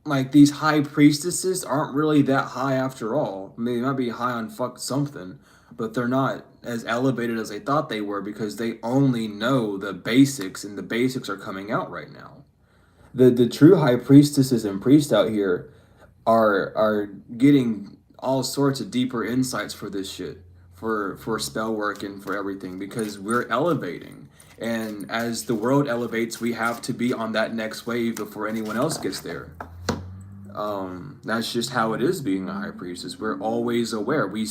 like these high priestesses aren't really that high after all. I mean, they might be high on fuck something, but they're not as elevated as they thought they were because they only know the basics, and the basics are coming out right now. The true high priestesses and priests out here are getting all sorts of deeper insights for this shit, for spell work and for everything because we're elevating. And as the world elevates, we have to be on that next wave before anyone else gets there. That's just how it is being a high priestess. We're always aware. We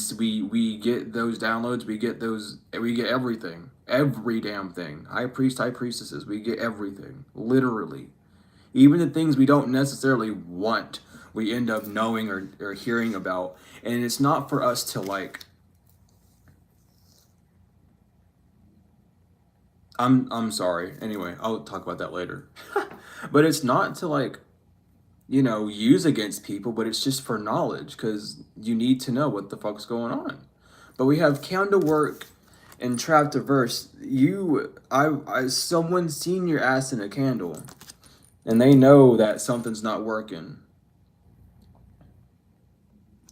get those downloads. We get those. We get everything. Every damn thing. High priest, high priestesses. We get everything. Literally, even the things we don't necessarily want, we end up knowing or hearing about. And it's not for us to like. I'm sorry. Anyway, I'll talk about that later. But it's not to like you know, use against people, but it's just for knowledge because you need to know what the fuck's going on. But we have candle work and trap to verse. Someone's seen your ass in a candle, and they know that something's not working,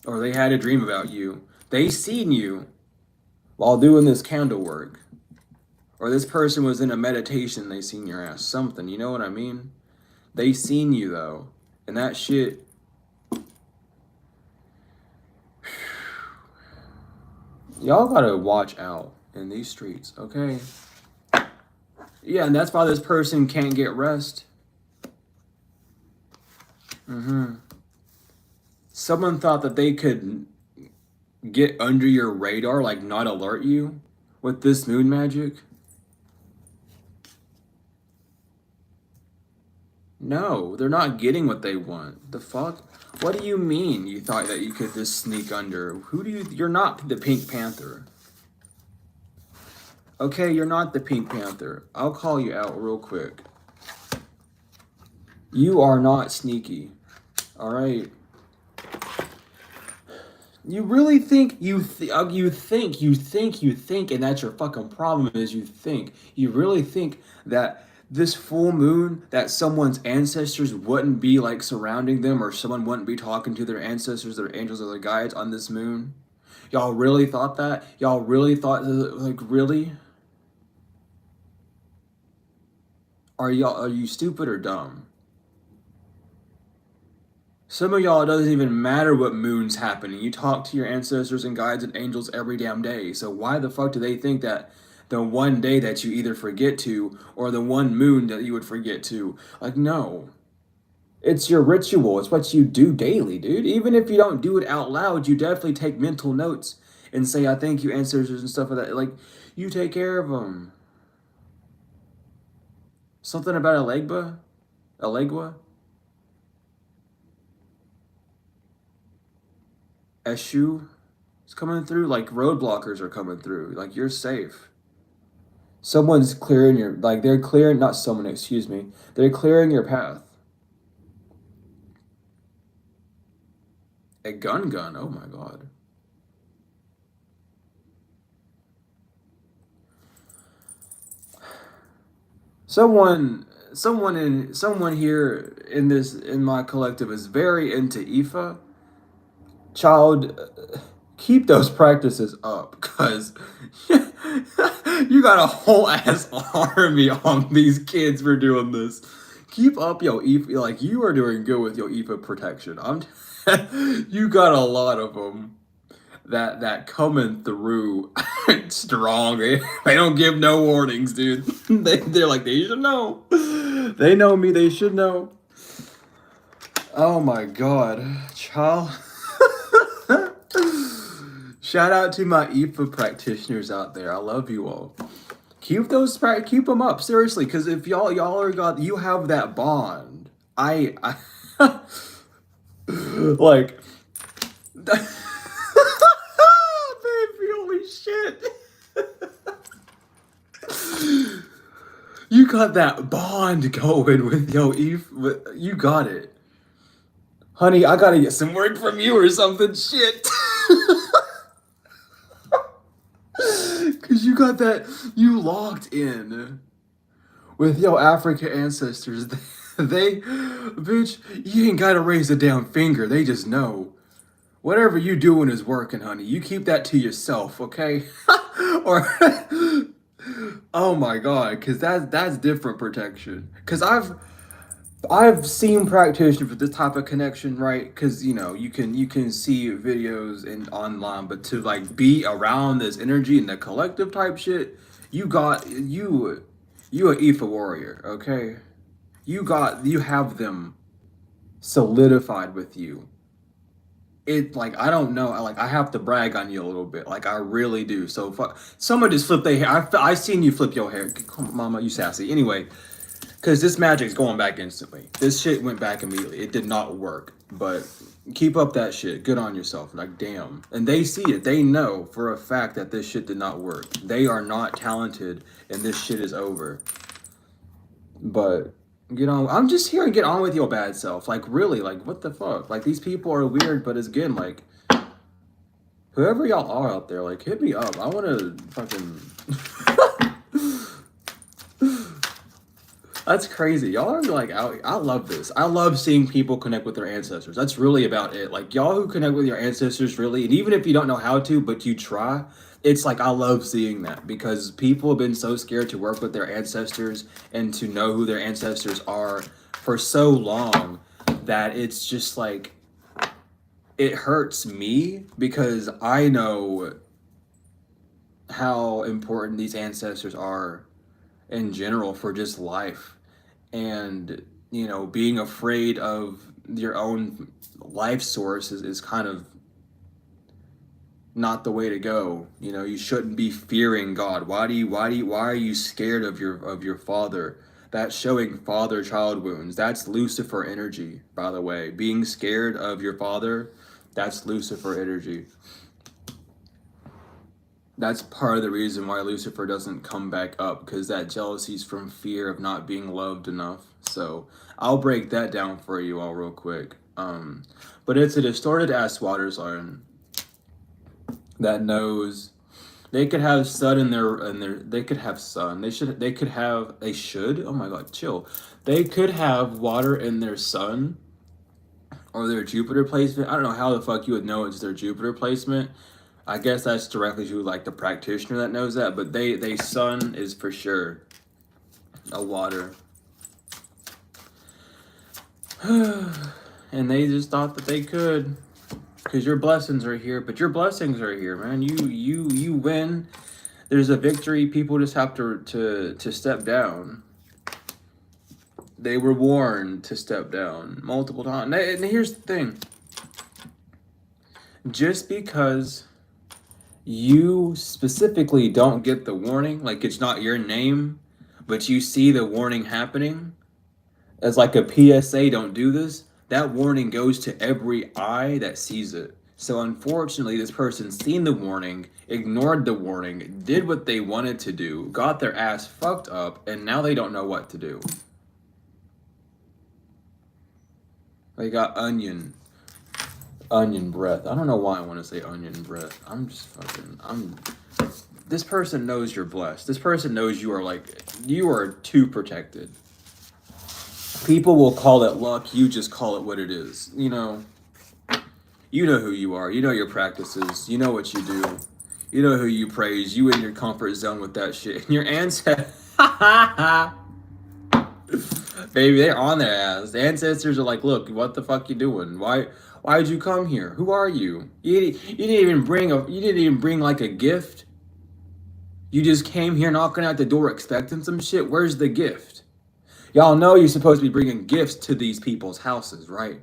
or they had a dream about you. They seen you while doing this candle work, or this person was in a meditation. They seen your ass. Something, you know what I mean? They seen you though, and that shit. Y'all gotta watch out in these streets, okay? Yeah, and that's why this person can't get rest. Someone thought that they could get under your radar, like not alert you with this moon magic. No, they're not getting what they want. The fuck? What do you mean you thought that you could just sneak under? You're not the Pink Panther. Okay, you're not the Pink Panther. I'll call you out real quick. You are not sneaky. Alright? You really think you think, and that's your fucking problem is you think. You really think that this full moon, that someone's ancestors wouldn't be like surrounding them, or someone wouldn't be talking to their ancestors, their angels, or their guides on this moon? Y'all really thought that? Y'all really thought, like, really? Are you stupid or dumb? Some of y'all, it doesn't even matter what moon's happening. You talk to your ancestors and guides and angels every damn day. So why the fuck do they think that the one day that you either forget to or the one moon that you would forget to? Like, no. It's your ritual. It's what you do daily, dude. Even if you don't do it out loud, you definitely take mental notes and say, I thank you, ancestors, and stuff like that. Like, you take care of them. Something about Alegba? Alegua? Eshu is coming through. Like, road blockers are coming through. Like, you're safe. Someone's clearing your, like, they're clearing, not someone, excuse me. They're clearing your path. A gun, oh my god. Someone here in my collective is very into Ifa. Child, keep those practices up, cause you got a whole ass army on these kids for doing this. Keep up yo Ifa, like you are doing good with your Ifa protection. You got a lot of them that coming through strong. They don't give no warnings, dude. They're like, they should know. They know me. They should know. Oh my god, child. Shout out to my Ifa practitioners out there. I love you all. Keep them up seriously, because if y'all you have that bond. I like. Baby, holy shit. You got that bond going with yo Eve. You got it. Honey, I gotta get some work from you or something. Shit. Cause you got that, you locked in with your African ancestors. Bitch, you ain't gotta raise a damn finger. They just know. Whatever you doing is working, honey. You keep that to yourself, okay? Or, oh my god, cause that's different protection. Cause I've seen practitioners with this type of connection, right? Because you know you can see videos and online, but to like be around this energy and the collective type shit, you a Ifa warrior, okay? You have them solidified with you. It like I don't know, I have to brag on you a little bit, like I really do. So fuck, someone just flip their hair. I seen you flip your hair. Come on, mama, you sassy. Anyway. Because this magic's going back instantly. This shit went back immediately. It did not work. But keep up that shit. Good on yourself. Like, damn. And they see it. They know for a fact that this shit did not work. They are not talented and this shit is over. But Get on. I'm just here and get on with your bad self. Like, really, like, what the fuck? Like, these people are weird, but it's again, like, whoever y'all are out there, like, hit me up. I want to fucking. That's crazy. Y'all are like, I love this. I love seeing people connect with their ancestors. That's really about it. Like, y'all who connect with your ancestors, really, and even if you don't know how to, but you try, it's like, I love seeing that because people have been so scared to work with their ancestors and to know who their ancestors are for so long that it's just like, it hurts me because I know how important these ancestors are in general for just life. And being afraid of your own life source is kind of not the way to go. You shouldn't be fearing God. Why are you scared of your father? That's showing father child wounds. That's Lucifer energy, by the way. Being scared of your father, that's Lucifer energy. That's part of the reason why Lucifer doesn't come back up, because that jealousy is from fear of not being loved enough. So I'll break that down for you all real quick. But it's a distorted ass water sign that knows they could have sun in their they could have sun. They should. Oh my god, chill. They could have water in their sun or their Jupiter placement. I don't know how the fuck you would know it's their Jupiter placement. I guess that's directly to like the practitioner that knows that, but they sun is for sure a water. And they just thought that they could, because your blessings are here. But your blessings are here, man. You win. There's a victory. People just have to step down. They were warned to step down multiple times. And here's the thing. Just because you specifically don't get the warning, like it's not your name, but you see the warning happening as like a PSA, don't do this, that warning goes to every eye that sees it. So unfortunately, this person seen the warning, ignored the warning, did what they wanted to do, got their ass fucked up, and now they don't know what to do. They got onion breath. I don't know why I want to say onion breath. This person knows you're blessed. This person knows you are too protected. People will call it luck. You just call it what it is. You know who you are. You know your practices. You know what you do. You know who you praise. You in your comfort zone with that shit. And your ancestors, baby, they're on their ass. The ancestors are like, look, what the fuck you doing? Why'd you come here? Who are you? You didn't even bring like a gift. You just came here knocking at the door expecting some shit. Where's the gift? Y'all know you're supposed to be bringing gifts to these people's houses, right?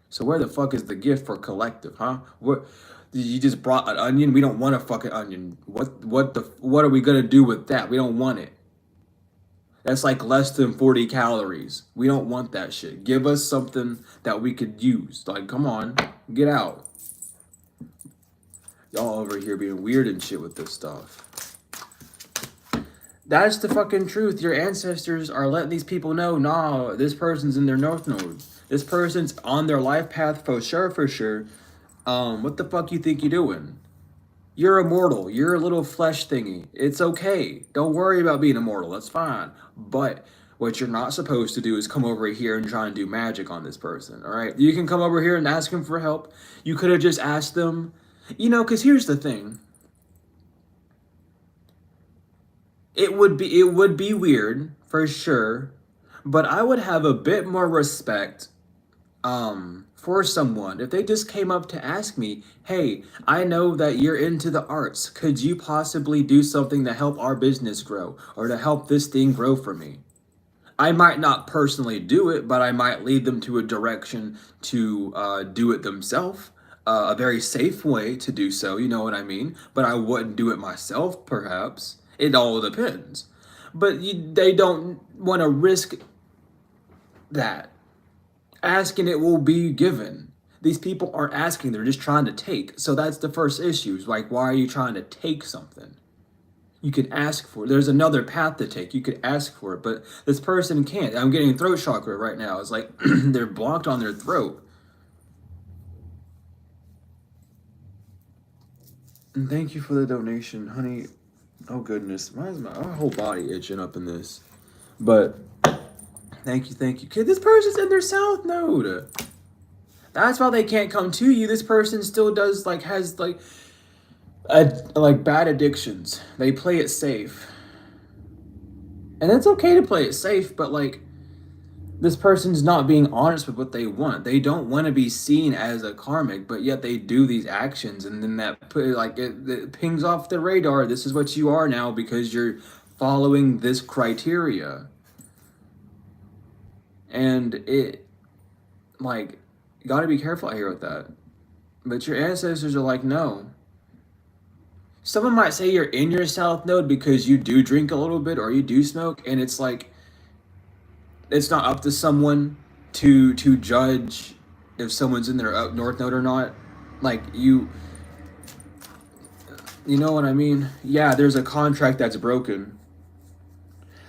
So where the fuck is the gift for collective, huh? What? You just brought an onion? We don't want a fucking onion. What are we gonna do with that? We don't want it. That's like less than 40 calories. We don't want that shit. Give us something that we could use. Like, come on, get out. Y'all over here being weird and shit with this stuff. That's the fucking truth. Your ancestors are letting these people know, nah, this person's in their north node. This person's on their life path for sure. What the fuck you think you're doing? You're immortal. You're a little flesh thingy. It's okay. Don't worry about being immortal. That's fine. But what you're not supposed to do is come over here and try and do magic on this person, all right? You can come over here and ask them for help. You could have just asked them, because here's the thing. It would be weird for sure, but I would have a bit more respect for someone if they just came up to ask me, hey, I know that you're into the arts. Could you possibly do something to help our business grow or to help this thing grow for me? I might not personally do it, but I might lead them to a direction to do it themselves. A very safe way to do so, you know what I mean? But I wouldn't do it myself, perhaps. It all depends. But they don't want to risk that. Asking it will be given. These people aren't asking, they're just trying to take. So that's the first issue. Is like, why are you trying to take something? You can ask for it. There's another path to take. You could ask for it, but this person can't. I'm getting throat chakra right now. It's like they're blocked on their throat. And thank you for the donation, honey. Oh goodness, why is my whole body itching up in this? But thank you, thank you. Kid, this person's in their south node. That's why they can't come to you. This person still does like has like bad addictions. They play it safe. And it's okay to play it safe, but like this person's not being honest with what they want. They don't want to be seen as a karmic, but yet they do these actions, and then it pings off the radar. This is what you are now because you're following this criteria, and it like you got to be careful out here with that. But your ancestors are like, no. Someone might say you're in your south node because you do drink a little bit or you do smoke, and it's like it's not up to someone to judge if someone's in their north node or not. Like you know what I mean? Yeah, there's a contract that's broken.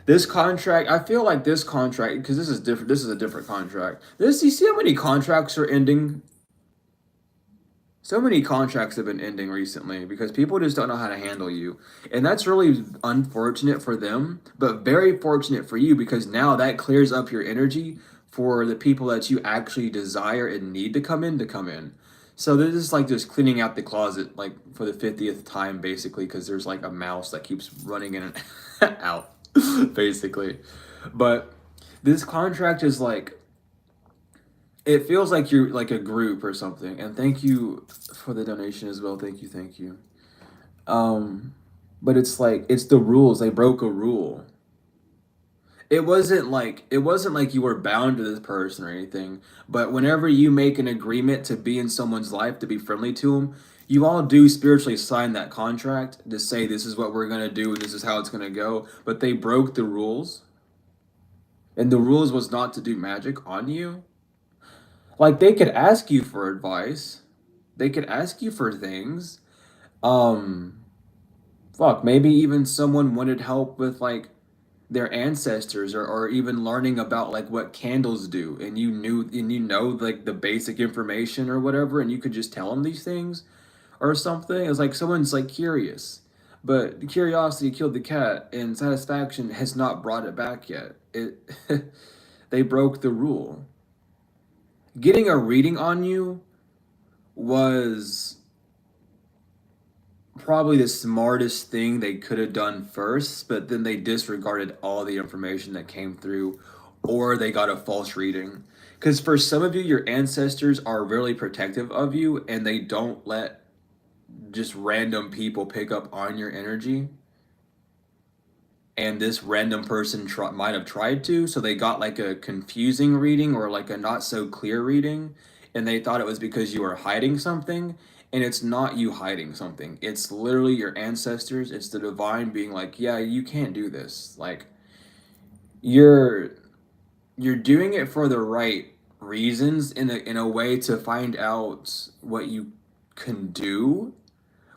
This contract, I feel like this contract, because this is different. This is a different contract. You see how many contracts are ending? So many contracts have been ending recently because people just don't know how to handle you. And that's really unfortunate for them, but very fortunate for you because now that clears up your energy for the people that you actually desire and need to come in to come in. So this is like just cleaning out the closet like for the 50th time basically because there's like a mouse that keeps running in and out basically. But this contract is like it feels like you're like a group or something. And thank you for the donation as well. Thank you, thank you. But it's like it's the rules. They broke a rule. It wasn't like you were bound to this person or anything. But whenever you make an agreement to be in someone's life, to be friendly to them, you all do spiritually sign that contract to say this is what we're gonna do and this is how it's gonna go. But they broke the rules. And the rules was not to do magic on you. Like they could ask you for advice. They could ask you for things. Um, fuck, maybe even someone wanted help with like their ancestors or even learning about like what candles do and you know like the basic information or whatever and you could just tell them these things or something. It's like someone's like curious. But curiosity killed the cat and satisfaction has not brought it back yet. It they broke the rule. Getting a reading on you was probably the smartest thing they could have done first, but then they disregarded all the information that came through, or they got a false reading. Because for some of you, your ancestors are really protective of you, and they don't let just random people pick up on your energy. And this random person might have tried to, so they got like a confusing reading or like a not so clear reading, and they thought it was because you were hiding something, and it's not you hiding something. It's literally your ancestors. It's the divine being like, yeah, you can't do this. Like you're you're doing it for the right reasons in a way to find out what you can do,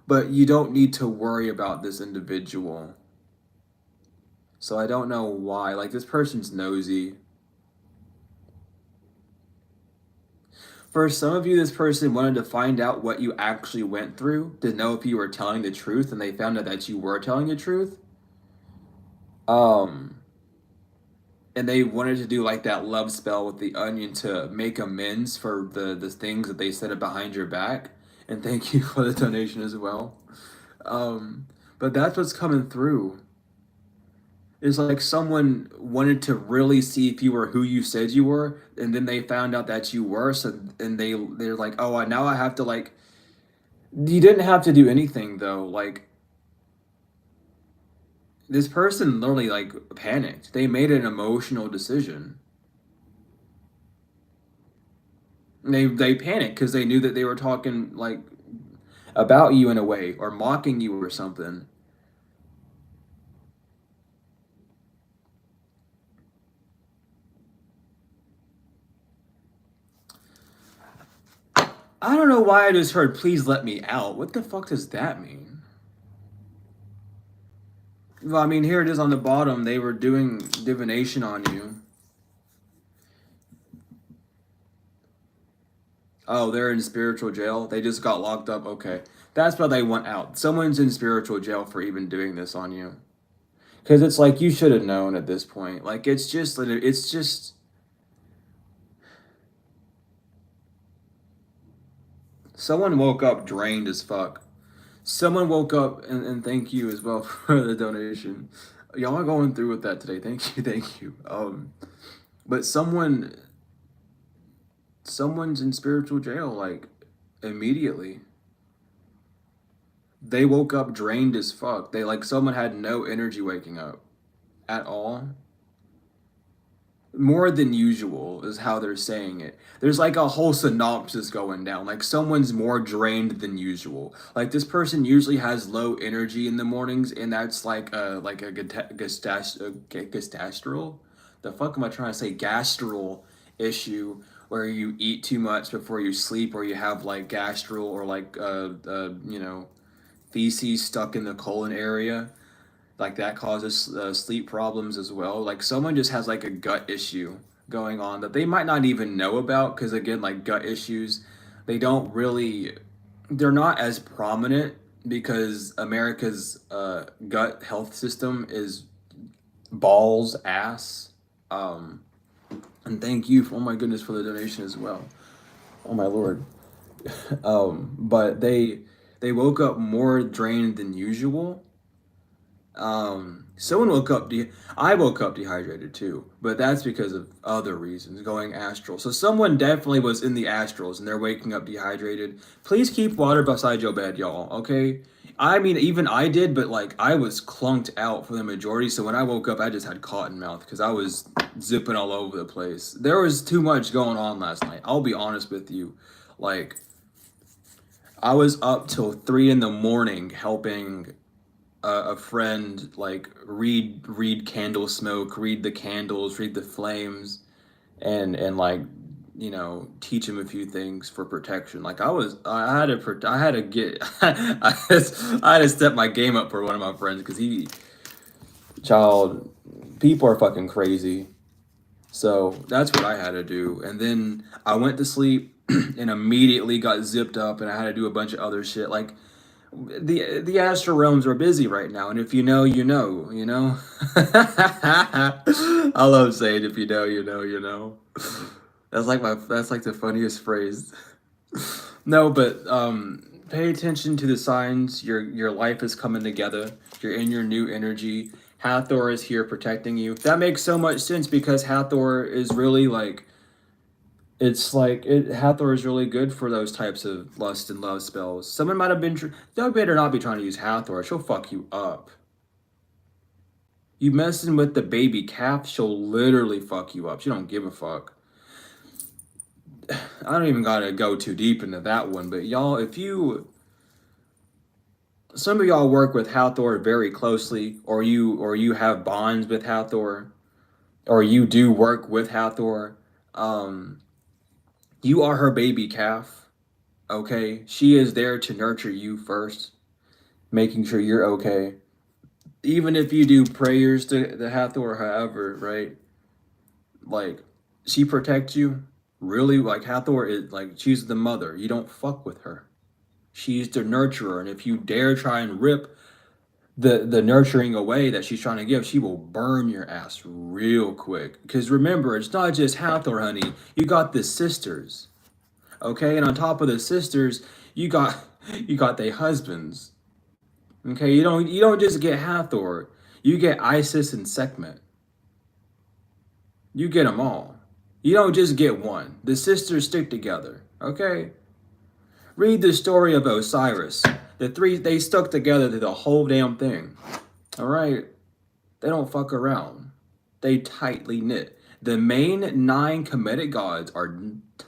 but you don't need to worry about this individual. So I don't know why. Like this person's nosy. For some of you, this person wanted to find out what you actually went through, to know if you were telling the truth, and they found out that you were telling the truth. Um, and they wanted to do like that love spell with the onion to make amends for the things that they said behind your back. And thank you for the donation as well. Um, but that's what's coming through. It's like someone wanted to really see if you were who you said you were, and then they found out that you were. So and they're like, oh, now I have to like. You didn't have to do anything though. Like this person literally like panicked. They made an emotional decision. They panicked because they knew that they were talking like about you in a way or mocking you or something. I don't know why I just heard please let me out. What the fuck does that mean? Well, I mean, here it is on the bottom. They were doing divination on you. Oh, they're in spiritual jail. They just got locked up. Okay, that's why they went out. Someone's in spiritual jail for even doing this on you. Because it's like you should have known at this point. Like it's just. Someone woke up drained as fuck. Someone woke up and thank you as well for the donation. Y'all are going through with that today. Thank you, thank you. But someone's in spiritual jail like immediately. They woke up drained as fuck. They like someone had no energy waking up at all. More than usual is how they're saying it. There's like a whole synopsis going down. Like someone's more drained than usual. Like this person usually has low energy in the mornings, and that's like a gastral. The fuck am I trying to say? Gastral issue where you eat too much before you sleep, or you have like gastral or like feces stuck in the colon area, like that causes sleep problems as well. Like someone just has like a gut issue going on that they might not even know about, because again, like gut issues, they don't really, they're not as prominent because America's gut health system is balls ass. um and thank you for, oh my goodness, for the donation as well. Oh my lord. But they woke up more drained than usual. Someone woke up. I woke up dehydrated too, but that's because of other reasons, going astral. So someone definitely was in the astrals, and they're waking up dehydrated. Please keep water beside your bed, y'all. Okay. I mean, even I did, but like I was clunked out for the majority. So when I woke up, I just had cotton mouth because I was zipping all over the place. There was too much going on last night. I'll be honest with you. Like I was up till 3 in the morning helping a friend like read candle smoke, read the candles, read the flames, and like teach him a few things for protection. Like I had to get I had to step my game up for one of my friends because child, people are fucking crazy. So that's what I had to do, and then I went to sleep and immediately got zipped up, and I had to do a bunch of other shit like the astral realms are busy right now, and if you know, you know, you know. I love saying if you know, you know, you know. That's like the funniest phrase. No, but pay attention to the signs. Your life is coming together. You're in your new energy. Hathor is here protecting you. That makes so much sense because Hathor is really like, it's like Hathor is really good for those types of lust and love spells. Someone might have been. They better not be trying to use Hathor. She'll fuck you up. You messing with the baby calf, she'll literally fuck you up. She don't give a fuck. I don't even gotta go too deep into that one, but y'all, some of y'all work with Hathor very closely, or you have bonds with Hathor, or you do work with Hathor. You are her baby calf, okay? She is there to nurture you first, making sure you're okay. Even if you do prayers to the Hathor, however, right? Like, she protects you. Really, like Hathor is like, she's the mother. You don't fuck with her. She's the nurturer, and if you dare try and rip the nurturing away that she's trying to give, she will burn your ass real quick. Because remember, it's not just Hathor, honey. You got the sisters, okay? And on top of the sisters, you got their husbands, okay? You don't just get Hathor. You get Isis and Sekhmet. You get them all. You don't just get one. The sisters stick together, okay? Read the story of Osiris. The three, they stuck together to the whole damn thing. All right? They don't fuck around. They tightly knit. The main 9 Kemetic gods are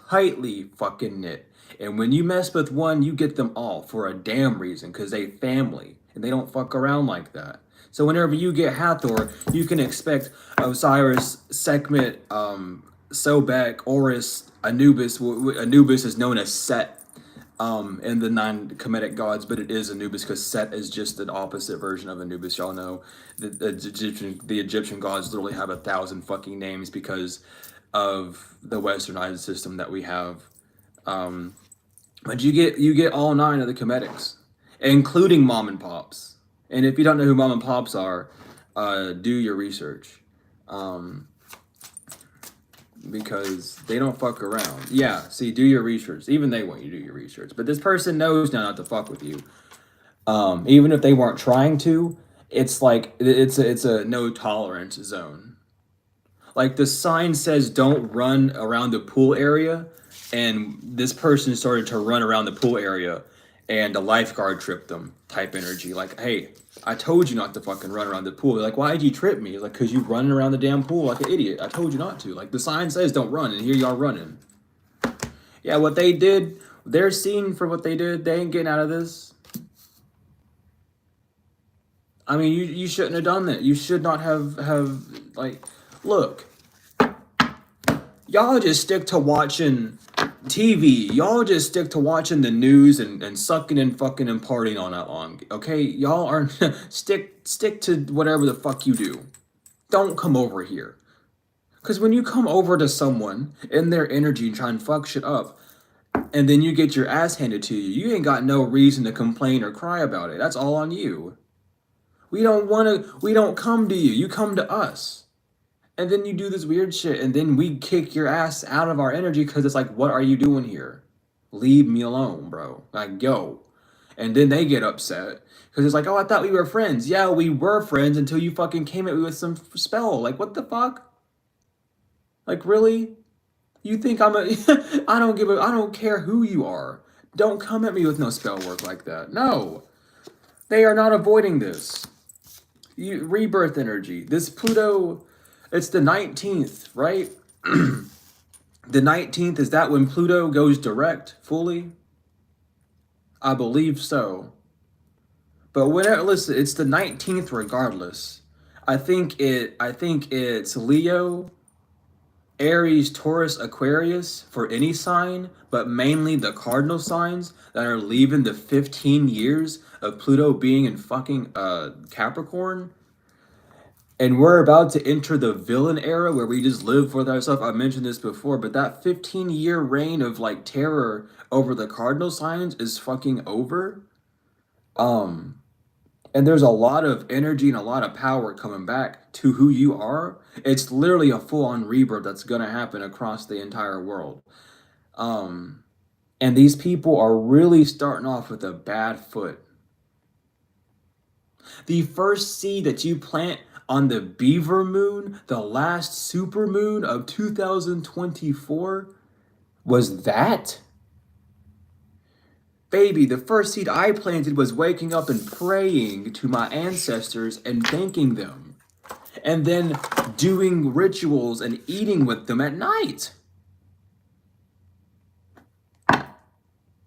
tightly fucking knit. And when you mess with one, you get them all for a damn reason, because they family. And they don't fuck around like that. So whenever you get Hathor, you can expect Osiris, Sekhmet, Sobek, Horus, Anubis. Anubis is known as Set. in the non-Kemetic gods, but it is Anubis because Set is just an opposite version of Anubis. Y'all know the Egyptian gods literally have 1,000 fucking names because of the westernized system that we have. But you get all 9 of the Kemetics, including mom and pops. And if you don't know who mom and pops are, do your research. Because they don't fuck around. Yeah, see, do your research. Even they want you to do your research. But this person knows now not to fuck with you. Even if they weren't trying to, it's like it's a no tolerance zone. Like the sign says don't run around the pool area, and this person started to run around the pool area and the lifeguard tripped them type energy. Like, hey, I told you not to fucking run around the pool. They're like, why did you trip me? Like, because you running around the damn pool like an idiot. I told you not to. Like, the sign says don't run, and here you are running. Yeah, what they did, they're seen for what they did. They ain't getting out of this. I mean, you shouldn't have done that. You should not have like, look, y'all just stick to watching TV. Y'all just stick to watching the news and sucking and fucking and partying all night long. Okay? Y'all are stick to whatever the fuck you do. Don't come over here. Cause when you come over to someone in their energy and try and fuck shit up, and then you get your ass handed to you, you ain't got no reason to complain or cry about it. That's all on you. We don't come to you. You come to us. And then you do this weird shit, and then we kick your ass out of our energy because it's like, what are you doing here? Leave me alone, bro. Like, yo. And then they get upset because it's like, oh, I thought we were friends. Yeah, we were friends until you fucking came at me with some spell. Like, what the fuck? Like, really? You think I'm a... I don't care who you are. Don't come at me with no spell work like that. No. They are not avoiding this. Rebirth energy. This Pluto... It's the 19th, right? The 19th, is that when Pluto goes direct fully? I believe so. But whatever, listen, it's the 19th regardless. I think it's Leo, Aries, Taurus, Aquarius for any sign, but mainly the cardinal signs that are leaving the 15 years of Pluto being in fucking Capricorn. And we're about to enter the villain era where we just live for ourselves. I mentioned this before, but that 15-year reign of like terror over the cardinal signs is fucking over. And there's a lot of energy and a lot of power coming back to who you are. It's literally a full-on rebirth that's gonna happen across the entire world. And these people are really starting off with a bad foot. The first seed that you plant on the Beaver Moon, the last super moon of 2024, was that? Baby, the first seed I planted was waking up and praying to my ancestors and thanking them. And then doing rituals and eating with them at night.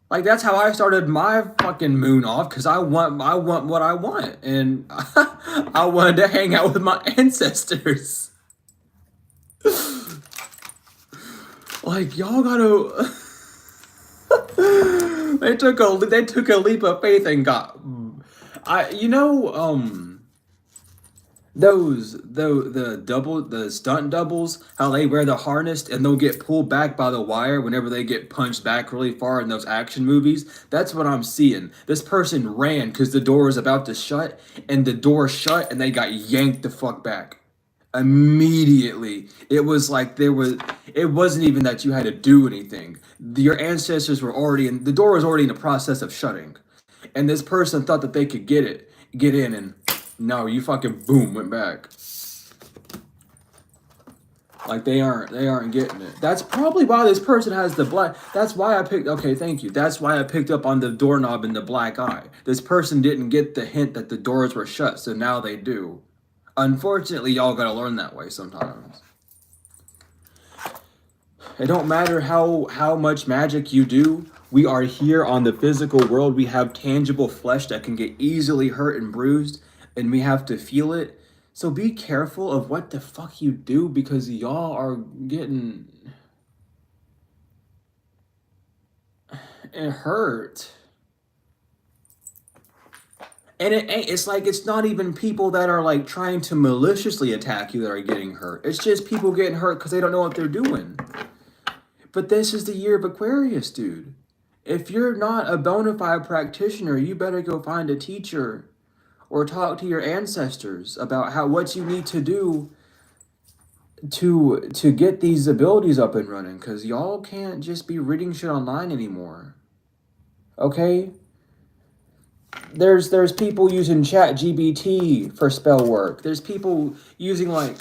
Like, that's how I started my fucking moon off, because I want what I want. And I wanted to hang out with my ancestors. Like, y'all gotta... they took a leap of faith and got... the stunt doubles, how they wear the harness and they'll get pulled back by the wire whenever they get punched back really far in those action movies. That's what I'm seeing. This person ran because the door was about to shut, and the door shut and they got yanked the fuck back immediately. It was like it wasn't even that you had to do anything. Your ancestors were already in, the door was already in the process of shutting, and this person thought that they could get in, and no, you fucking boom, went back. Like, they aren't getting it. That's probably why this person has the black. That's why I picked. Okay, thank you. That's why I picked up on the doorknob and the black eye. This person didn't get the hint that the doors were shut, so now they do. Unfortunately, y'all gotta learn that way sometimes. It don't matter how much magic you do. We are here on the physical world. We have tangible flesh that can get easily hurt and bruised, and we have to feel it. So be careful of what the fuck you do, because y'all are getting... It hurt. And it's like, it's not even people that are like trying to maliciously attack you that are getting hurt. It's just people getting hurt because they don't know what they're doing. But this is the year of Aquarius, dude. If you're not a bona fide practitioner, you better go find a teacher or talk to your ancestors about what you need to do to get these abilities up and running, because y'all can't just be reading shit online anymore. Okay? There's people using ChatGPT for spell work. There's people using like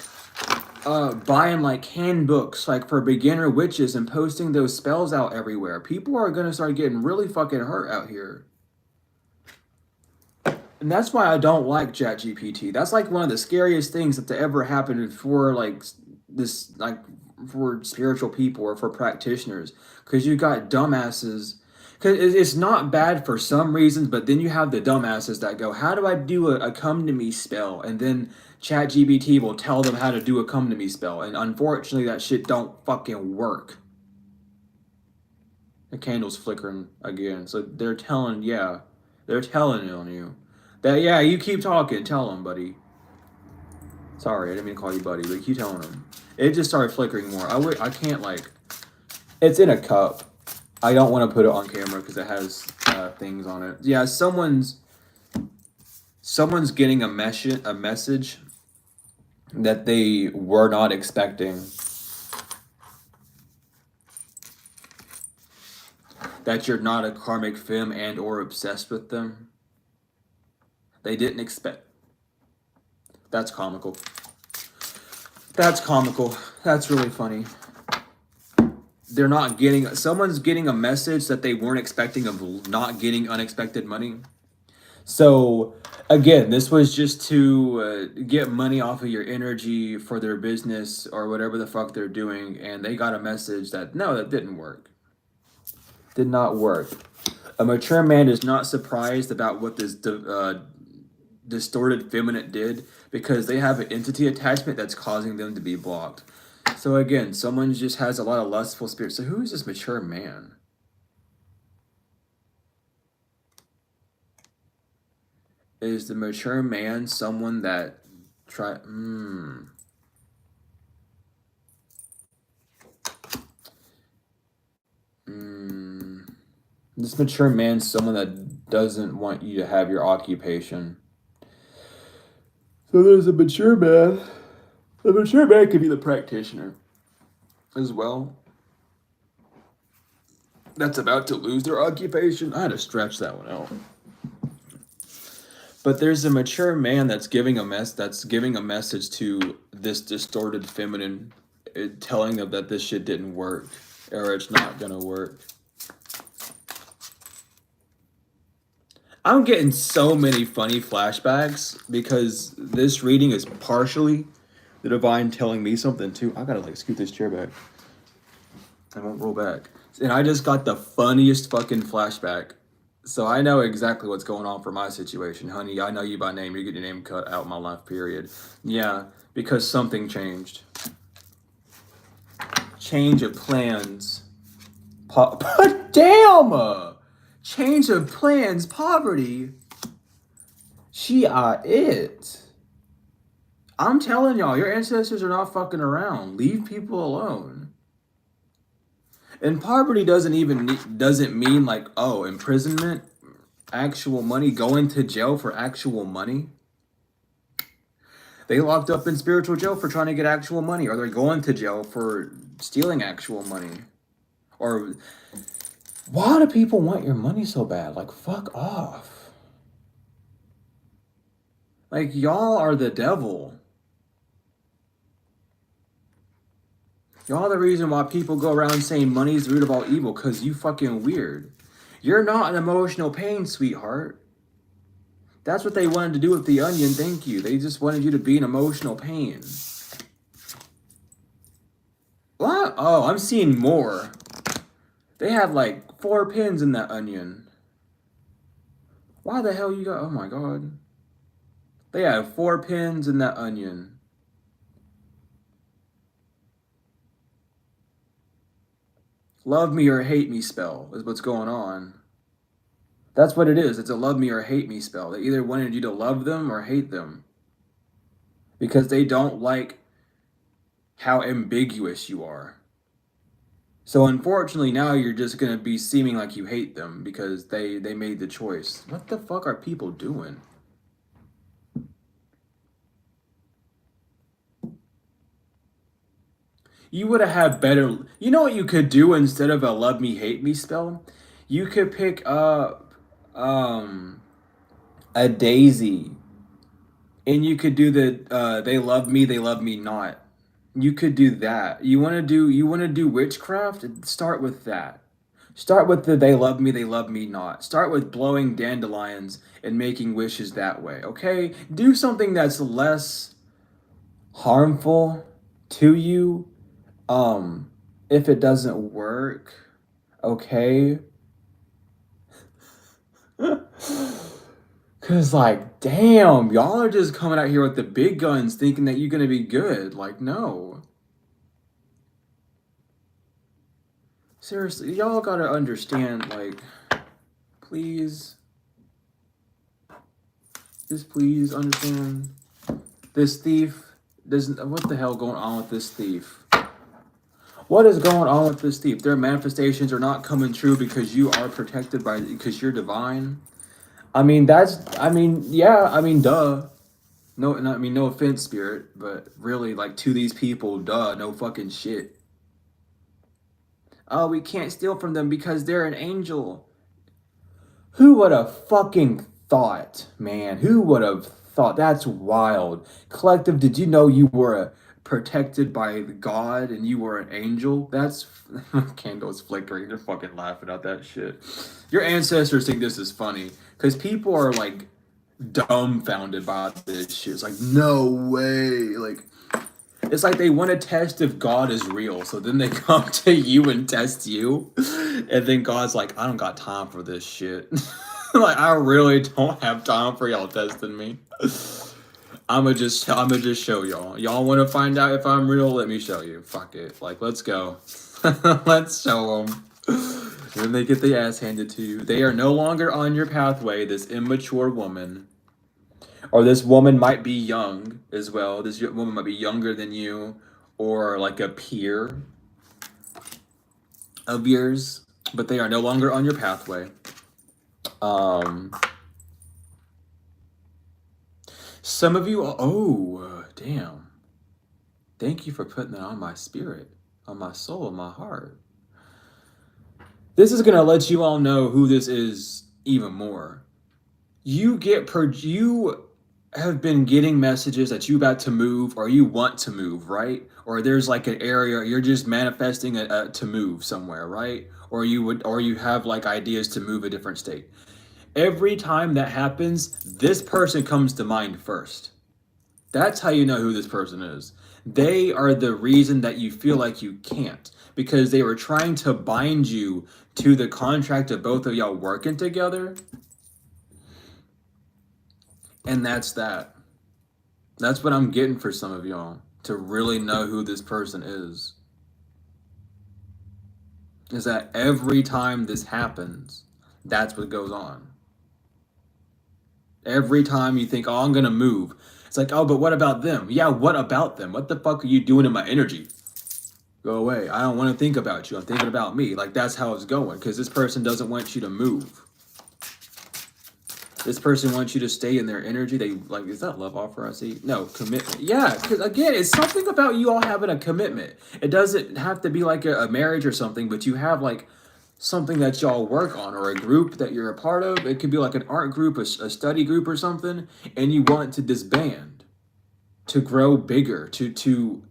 buying like handbooks like for beginner witches and posting those spells out everywhere. People are gonna start getting really fucking hurt out here. And that's why I don't like ChatGPT. That's like one of the scariest things that ever happened for like this, like for spiritual people or for practitioners, because you got dumbasses. Because it's not bad for some reasons, but then you have the dumbasses that go, "How do I do a come to me spell?" And then ChatGPT will tell them how to do a come to me spell, and unfortunately, that shit don't fucking work. The candle's flickering again, so they're telling you on you. That, yeah, you keep talking. Tell them, buddy. Sorry, I didn't mean to call you buddy, but keep telling them. It just started flickering more. I can't, like... It's in a cup. I don't want to put it on camera because it has things on it. Yeah, someone's getting a message that they were not expecting. That you're not a karmic femme and or obsessed with them. They didn't expect. That's comical. That's comical. That's really funny. They're not getting... Someone's getting a message that they weren't expecting of not getting unexpected money. So, again, this was just to get money off of your energy for their business or whatever the fuck they're doing. And they got a message that, no, that didn't work. Did not work. A mature man is not surprised about what this distorted feminine did, because they have an entity attachment that's causing them to be blocked. So again, someone just has a lot of lustful spirits. So who is this mature man? Is the mature man someone that This mature man, someone that doesn't want you to have your occupation. So there's a mature man. The mature man could be the practitioner as well. That's about to lose their occupation. I had to stretch that one out. But there's a mature man that's giving a message to this distorted feminine, telling them that this shit didn't work, or it's not gonna work. I'm getting so many funny flashbacks because this reading is partially the divine telling me something too. I gotta like scoot this chair back. I won't roll back. And I just got the funniest fucking flashback. So I know exactly what's going on for my situation. Honey, I know you by name. You get your name cut out my life, period. Yeah, because something changed. Change of plans. Damn! Change of plans, poverty. She are it. I'm telling y'all, your ancestors are not fucking around. Leave people alone. And poverty doesn't mean like, oh, imprisonment, actual money, going to jail for actual money. They locked up in spiritual jail for trying to get actual money, or they're going to jail for stealing actual money. Or why do people want your money so bad? Like, fuck off. Like, y'all are the devil. Y'all are the reason why people go around saying money's the root of all evil, because you fucking weird. You're not in emotional pain, sweetheart. That's what they wanted to do with the onion, thank you. They just wanted you to be in emotional pain. What? Oh, I'm seeing more. They have like 4 pins in that onion. Why the hell you got... Oh my god. They have 4 pins in that onion. Love me or hate me spell is what's going on. That's what it is. It's a love me or hate me spell. They either wanted you to love them or hate them because they don't like how ambiguous you are. So unfortunately, now you're just gonna be seeming like you hate them because they made the choice. What the fuck are people doing? You would have had better. You know what you could do instead of a love me hate me spell? You could pick up a daisy, and you could do the they love me not. You could do that. You want to do witchcraft? Start with that. Start with the they love me not. Start with blowing dandelions and making wishes that way. Okay? Do something that's less harmful to you. If it doesn't work, okay? Cause like, damn, y'all are just coming out here with the big guns thinking that you're gonna be good. Like, no. Seriously, y'all gotta understand, like, please. Just please understand. This thief doesn't what the hell going on with this thief? What is going on with this thief? Their manifestations are not coming true because you are protected by because you're divine. I mean, duh. No, I mean, no offense, spirit, but really, like, to these people, duh, no fucking shit. Oh, we can't steal from them because they're an angel. Who would have fucking thought, man? Who would have thought? That's wild. Collective, did you know you were protected by God and you were an angel? That's candles flickering. They're fucking laughing at that shit. Your ancestors think this is funny because people are like dumbfounded by this shit. It's like, no way. Like, it's like they want to test if God is real. So then they come to you and test you. And then God's like, I don't got time for this shit. Like, I really don't have time for y'all testing me. I'ma just show y'all. Y'all want to find out if I'm real? Let me show you. Fuck it. Like, let's go. Let's show them. Then they get the ass handed to you. They are no longer on your pathway, this immature woman. Or this woman might be young as well. This woman might be younger than you, or like a peer of yours, but they are no longer on your pathway. Some of you, damn. Thank you for putting that on my spirit, on my soul, on my heart. This is gonna let you all know who this is even more. You have been getting messages that you about to move or you want to move, right? Or there's like an area you're just manifesting to move somewhere, right? Or you have like ideas to move a different state. Every time that happens, this person comes to mind first. That's how you know who this person is. They are the reason that you feel like you can't because they were trying to bind you to the contract of both of y'all working together. And that's that. That's what I'm getting for some of y'all to really know who this person is that every time this happens, that's what goes on. Every time you think, oh, I'm going to move. It's like, oh, but what about them? Yeah, what about them? What the fuck are you doing in my energy? Go away. I don't want to think about you. I'm thinking about me. Like, that's how it's going because this person doesn't want you to move. This person wants you to stay in their energy. They like, is that love offer I see? No, commitment. Yeah, because again, it's something about you all having a commitment. It doesn't have to be like a marriage or something, but you have like something that y'all work on or a group that you're a part of. It could be like an art group, a study group or something, and you want to disband, to grow bigger, to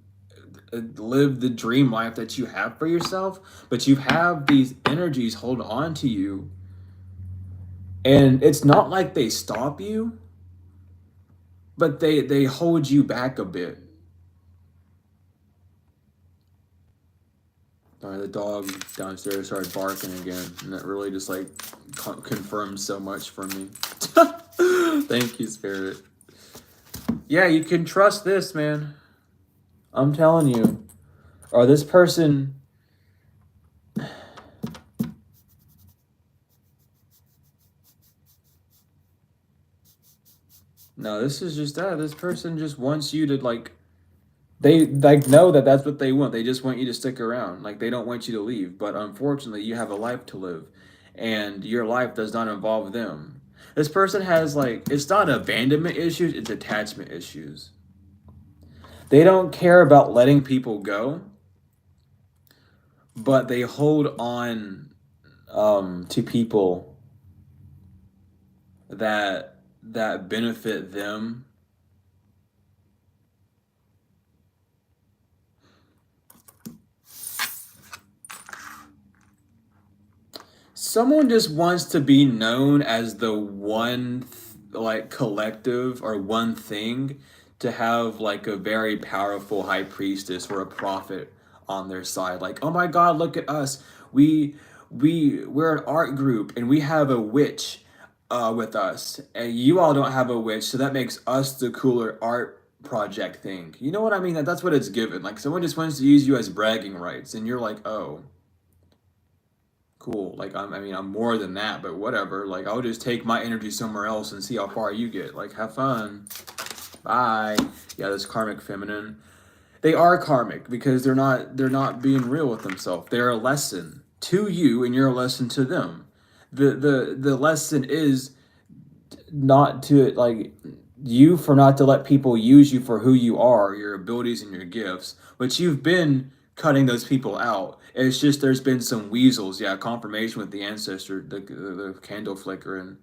live the dream life that you have for yourself, but you have these energies hold on to you. And it's not like they stop you, but they hold you back a bit. All right, the dog downstairs started barking again, and that really just like confirms so much for me. Thank you, Spirit. Yeah, you can trust this, man. I'm telling you. Or this person, No, this is just that. This person just wants you to like. They like know that that's what they want. They just want you to stick around. Like they don't want you to leave. But unfortunately, you have a life to live, and your life does not involve them. This person has like it's not abandonment issues. It's attachment issues. They don't care about letting people go, but they hold on to people that benefit them. Someone just wants to be known as the one like collective or one thing to have like a very powerful high priestess or a prophet on their side. Like, oh my God, look at us. We're an art group and we have a witch with us, and you all don't have a witch, so that makes us the cooler art project thing. You know what I mean? That's what it's given. Like someone just wants to use you as bragging rights, and you're like, oh, cool. Like I mean, I'm more than that, but whatever. Like I'll just take my energy somewhere else and see how far you get. Like have fun. Bye. Yeah, this karmic feminine. They are karmic because they're not being real with themselves. They're a lesson to you and you're a lesson to them. The lesson is not to like you for not to let people use you for who you are, your abilities and your gifts, but you've been cutting those people out. It's just there's been some weasels, yeah, confirmation with the ancestor, the candle flickering,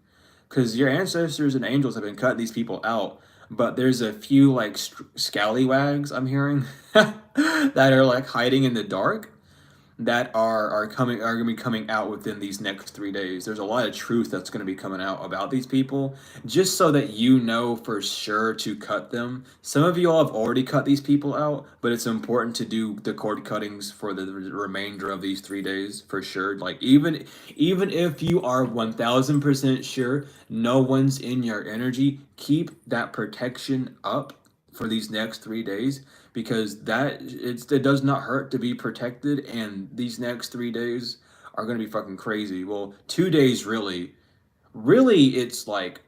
because your ancestors and angels have been cutting these people out, but there's a few like scallywags I'm hearing that are like hiding in the dark that are going to be coming out within these next 3 days. There's a lot of truth that's going to be coming out about these people, just so that you know for sure to cut them. Some of you all have already cut these people out, but it's important to do the cord cuttings for the remainder of these 3 days for sure. Like even if you are 1000% sure no one's in your energy, keep that protection up for these next 3 days, because it does not hurt to be protected, and these next 3 days are going to be fucking crazy. Well, 2 days really it's like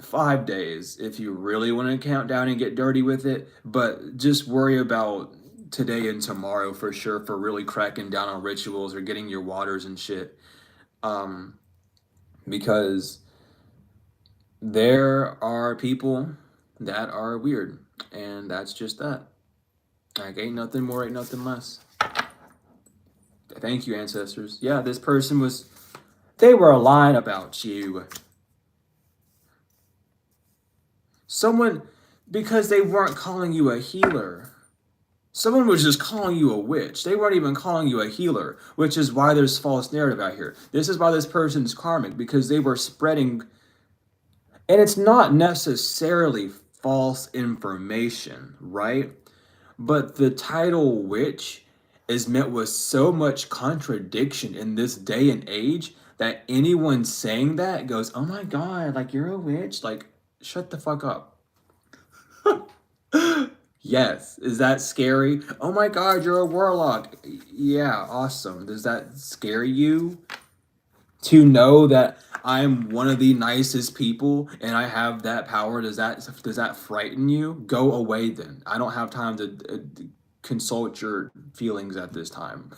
5 days if you really want to count down and get dirty with it, but just worry about today and tomorrow for sure for really cracking down on rituals or getting your waters and shit, um because there are people that are weird, and that's just that. Like, ain't nothing more, ain't nothing less. Thank you, ancestors. Yeah, this person was, they were lying about you. Someone, because they weren't calling you a healer. Someone was just calling you a witch. They weren't even calling you a healer, which is why there's false narrative out here. This is why this person's karmic, because they were spreading, and it's not necessarily false information, right? But the title witch is met with so much contradiction in this day and age that anyone saying that goes, oh my God, like you're a witch? Like, shut the fuck up. Yes. Is that scary? Oh my God, you're a warlock. Yeah, awesome. Does that scare you? To know that I'm one of the nicest people and I have that power, does that frighten you? Go away then. I don't have time to consult your feelings at this time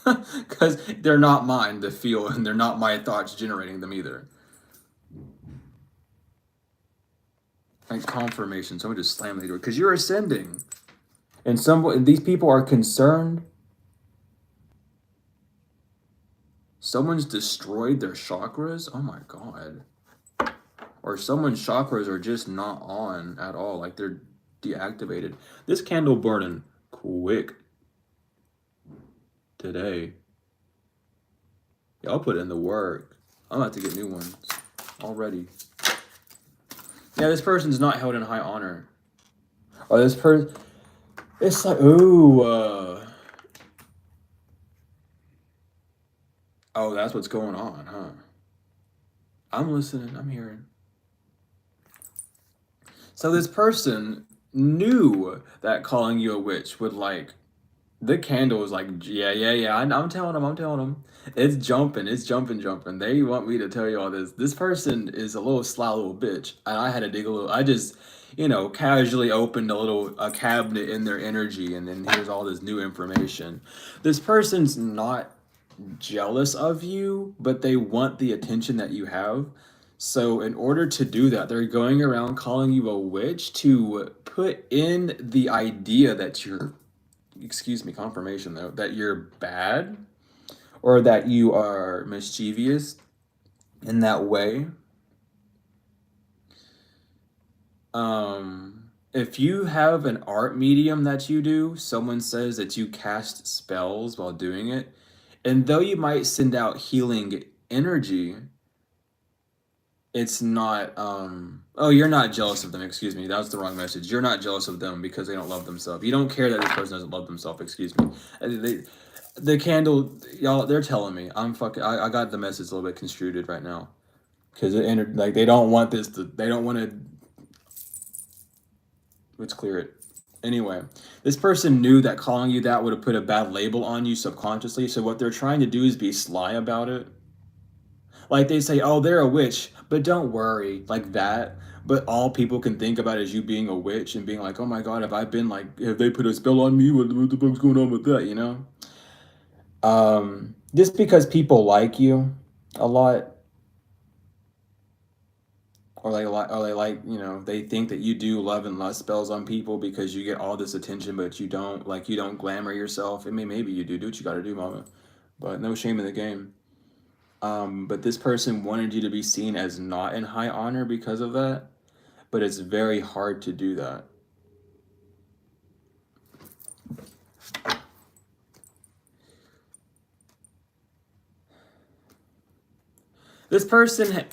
because they're not mine to feel and they're not my thoughts generating them either. Like confirmation, someone just slammed the door because you're ascending, and these people are concerned. Someone's destroyed their chakras. Oh my God. Or someone's chakras are just not on at all. Like they're deactivated. This candle burning quick today. Y'all put in the work. I'm about to get new ones already. Yeah, this person's not held in high honor. Or this person, it's like, ooh, oh, that's what's going on, huh? I'm listening, I'm hearing. So this person knew that calling you a witch would like The candle is like, yeah. I'm telling them, I'm telling them. It's jumping. They want me to tell you all this. This person is a little sly little bitch, and I had to dig a little. I just, casually opened a cabinet in their energy, and then here's all this new information. This person's not jealous of you, but they want the attention that you have. So, in order to do that, they're going around calling you a witch to put in the idea that you're, excuse me, confirmation though, that you're bad or that you are mischievous in that way. If you have an art medium that you do, someone says that you cast spells while doing it, and though you might send out healing energy, it's not oh, you're not jealous of them, excuse me, that was the wrong message. You're not jealous of them because they don't love themselves. You don't care that this person doesn't love themselves, excuse me. The candle, y'all, they're telling me I'm fucking, I got the message a little bit construed right now because it entered, like, they don't want this to, they don't want to, let's clear it. Anyway, this person knew that calling you that would have put a bad label on you subconsciously, so what they're trying to do is be sly about it. Like, they say, oh, they're a witch, but don't worry, like that. But all people can think about is you being a witch and being like, oh my god, have they put a spell on me? What the fuck's going on with that, you know? Just because people like you a lot, they think that you do love and lust spells on people because you get all this attention, but you don't glamour yourself. I mean, maybe you do what you gotta do, mama, but no shame in the game. But this person wanted you to be seen as not in high honor because of that, but it's very hard to do that. This person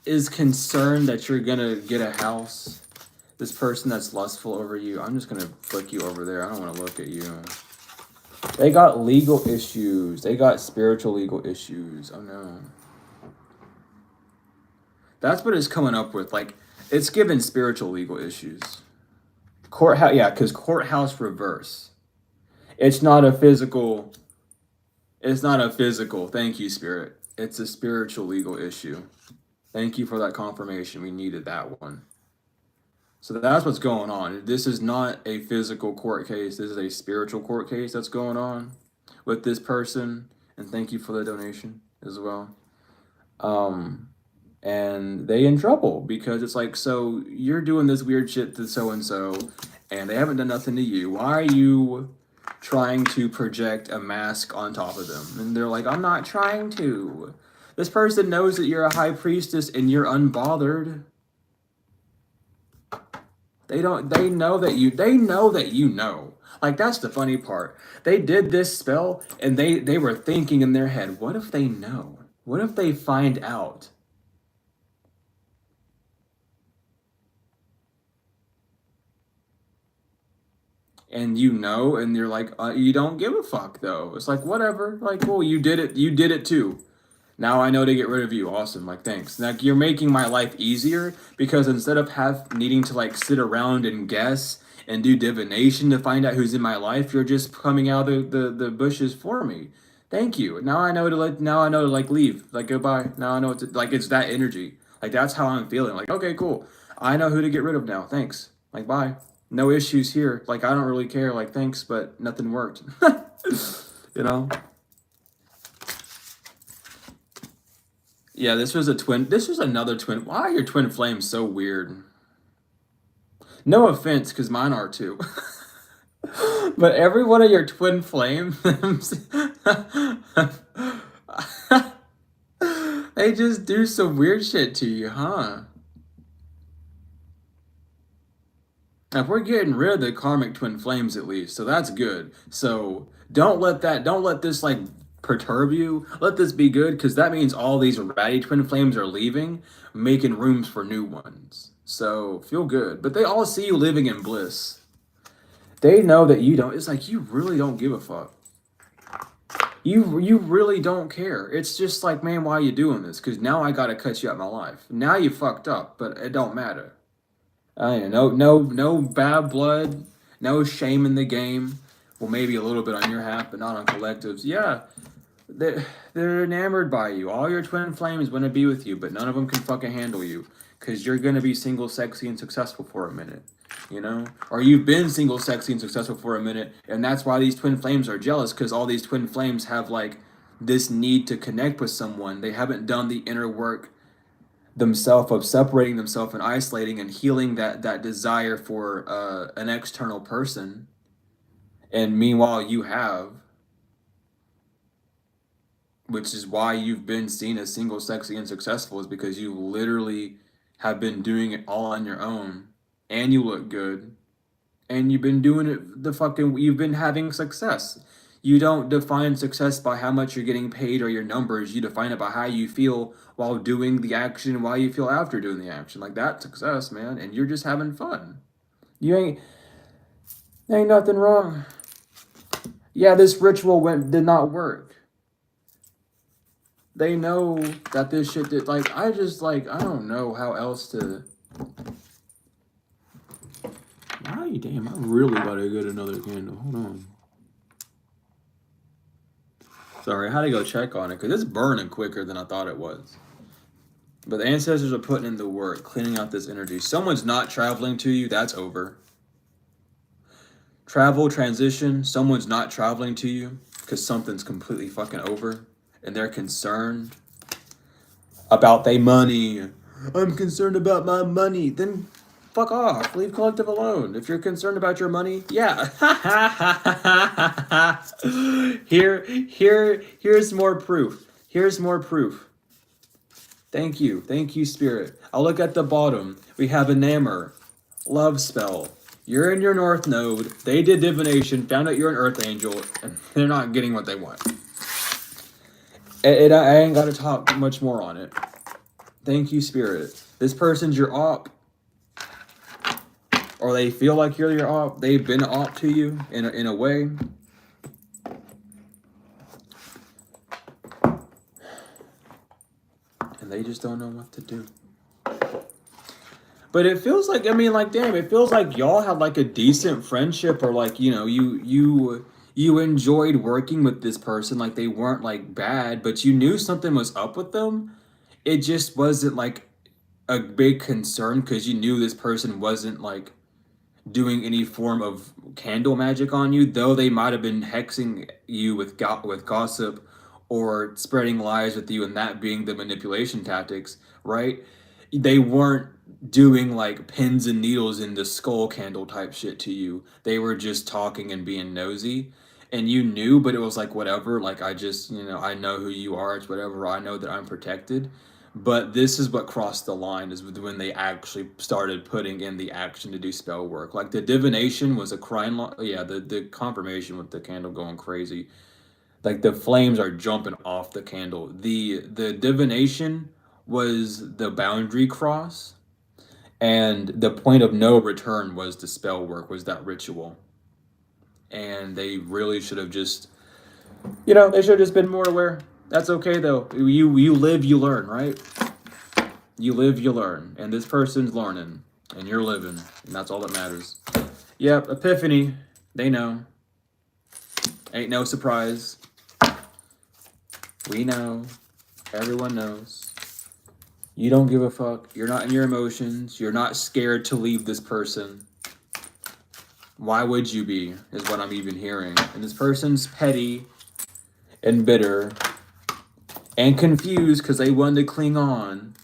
is concerned that you're gonna get a house. This person that's lustful over you, I'm just gonna flick you over there. I don't want to look at you. They got legal issues. They got spiritual legal issues. Oh no. That's what it's coming up with. Like, it's given spiritual legal issues. Courthouse, yeah, because courthouse reverse. It's not a physical. It's not a physical. Thank you, Spirit. It's a spiritual legal issue. Thank you for that confirmation. We needed that one. So that's what's going on. This is not a physical court case. This is a spiritual court case that's going on with this person. And thank you for the donation as well. And they in trouble because it's like, so you're doing this weird shit to so-and-so and they haven't done nothing to you. Why are you trying to project a mask on top of them? And they're like, I'm not trying to. This person knows that you're a high priestess and you're unbothered. They know that you know. Like, that's the funny part. They did this spell and they were thinking in their head, what if they know? What if they find out? And you know, and you're like, you don't give a fuck though. It's like, whatever. Like, well, you did it too. Now I know to get rid of you. Awesome. Like, thanks. Like, you're making my life easier because instead of needing to like sit around and guess and do divination to find out who's in my life, you're just coming out of the bushes for me. Thank you. Now I know to like leave. Like, goodbye. Now I know it's that energy. Like, that's how I'm feeling. Like, okay, cool. I know who to get rid of now. Thanks. Like, bye. No issues here. Like, I don't really care. Like, thanks, but nothing worked. You know? Yeah, this was another twin. Why are your twin flames so weird? No offense, because mine are too. But every one of your twin flames, they just do some weird shit to you, huh? If we're getting rid of the karmic twin flames at least, so that's good. So don't let this like perturb you. Let this be good, because that means all these ratty twin flames are leaving, making rooms for new ones. So feel good. But they all see you living in bliss. They know that you don't. It's like, you really don't give a fuck. You really don't care. It's just like, man, why are you doing this? Because now I gotta cut you out of my life. Now you fucked up, but it don't matter. No bad blood, no shame in the game. Well, maybe a little bit on your half, but not on collectives. Yeah, they're enamored by you. All your twin flames want to be with you, but none of them can fucking handle you because you're gonna be single, sexy, and successful for a minute. You know, or you've been single, sexy, and successful for a minute, and that's why these twin flames are jealous because all these twin flames have like this need to connect with someone. They haven't done the inner work themselves of separating themselves and isolating and healing that desire for an external person. And meanwhile, you have, which is why you've been seen as single, sexy, and successful, is because you literally have been doing it all on your own, and you look good, and you've been doing it you've been having success. You don't define success by how much you're getting paid or your numbers. You define it by how you feel while doing the action and how you feel after doing the action. Like that's success, man, and you're just having fun. You ain't nothing wrong. Yeah, this ritual did not work. They know that this shit did. Like, I don't know how else to. Ay, damn, I really gotta get another candle. Hold on. Sorry, I had to go check on it because it's burning quicker than I thought it was. But the ancestors are putting in the work, cleaning out this energy. Someone's not traveling to you, that's over. Travel, transition, someone's not traveling to you because something's completely fucking over. And they're concerned about their money. I'm concerned about my money. Then fuck off. Leave collective alone. If you're concerned about your money, yeah. Here's more proof. Here's more proof. Thank you. Thank you, Spirit. I'll look at the bottom. We have Enamor. Love spell. You're in your North Node. They did divination, found out you're an Earth Angel, and they're not getting what they want. I ain't got to talk much more on it. Thank you, Spirit. This person's your op. Or they feel like you're your op. They've been an op to you in a way. And they just don't know what to do. But it feels like, I mean, like, damn, it feels like y'all had like a decent friendship, or like, you know, you enjoyed working with this person. Like, they weren't like bad, but you knew something was up with them. It just wasn't like a big concern because you knew this person wasn't like doing any form of candle magic on you, though they might have been hexing you with gossip or spreading lies with you, and that being the manipulation tactics, right? They weren't doing like pins and needles in the skull candle type shit to you. They were just talking and being nosy. And you knew, but it was like, whatever, like, I just, you know, I know who you are, it's whatever, I know that I'm protected. But this is what crossed the line, is when they actually started putting in the action to do spell work. Like, the divination was a crime, yeah, the confirmation with the candle going crazy. Like, the flames are jumping off the candle. The divination was the boundary cross, and the point of no return was the spell work, was that ritual. And they really should have just, you know, they should have just been more aware. That's okay, though. You live, you learn, right? You live, you learn. And this person's learning, and you're living, and that's all that matters. Yep, epiphany. They know. Ain't no surprise. We know. Everyone knows. You don't give a fuck. You're not in your emotions. You're not scared to leave this person. Why would you be, is what I'm even hearing. And this person's petty and bitter and confused because they wanted to cling on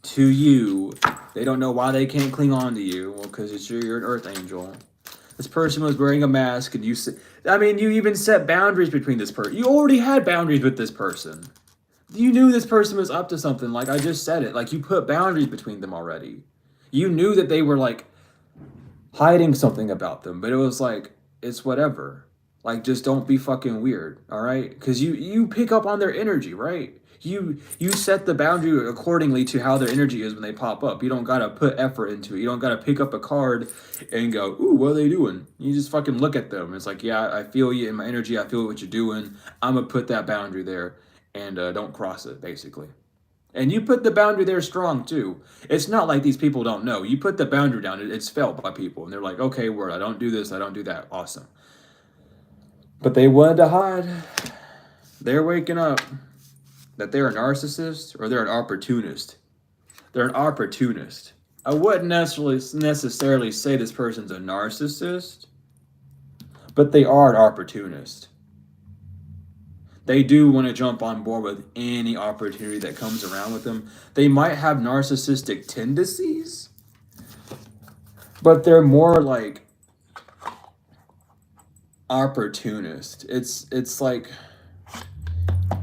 to you. They don't know why they can't cling on to you. Well, because you're an Earth Angel. This person was wearing a mask, and you even set boundaries between this person. You already had boundaries with this person. You knew this person was up to something, like I just said it. Like, you put boundaries between them already. You knew that they were like hiding something about them, but it was like, it's whatever. Like, just don't be fucking weird, all right? Because you pick up on their energy, right? You set the boundary accordingly to how their energy is when they pop up. You don't gotta put effort into it. You don't gotta pick up a card and go, ooh, what are they doing? You just fucking look at them. It's like, yeah, I feel you in my energy. I feel what you're doing. I'm gonna put that boundary there, and don't cross it, basically. And you put the boundary there strong, too. It's not like these people don't know. You put the boundary down, it's felt by people. And they're like, okay, word, I don't do this, I don't do that. Awesome. But they wanted to hide. They're waking up that they're a narcissist or they're an opportunist. They're an opportunist. I wouldn't necessarily say this person's a narcissist, but they are an opportunist. They do want to jump on board with any opportunity that comes around with them. They might have narcissistic tendencies, but they're more like opportunist. It's like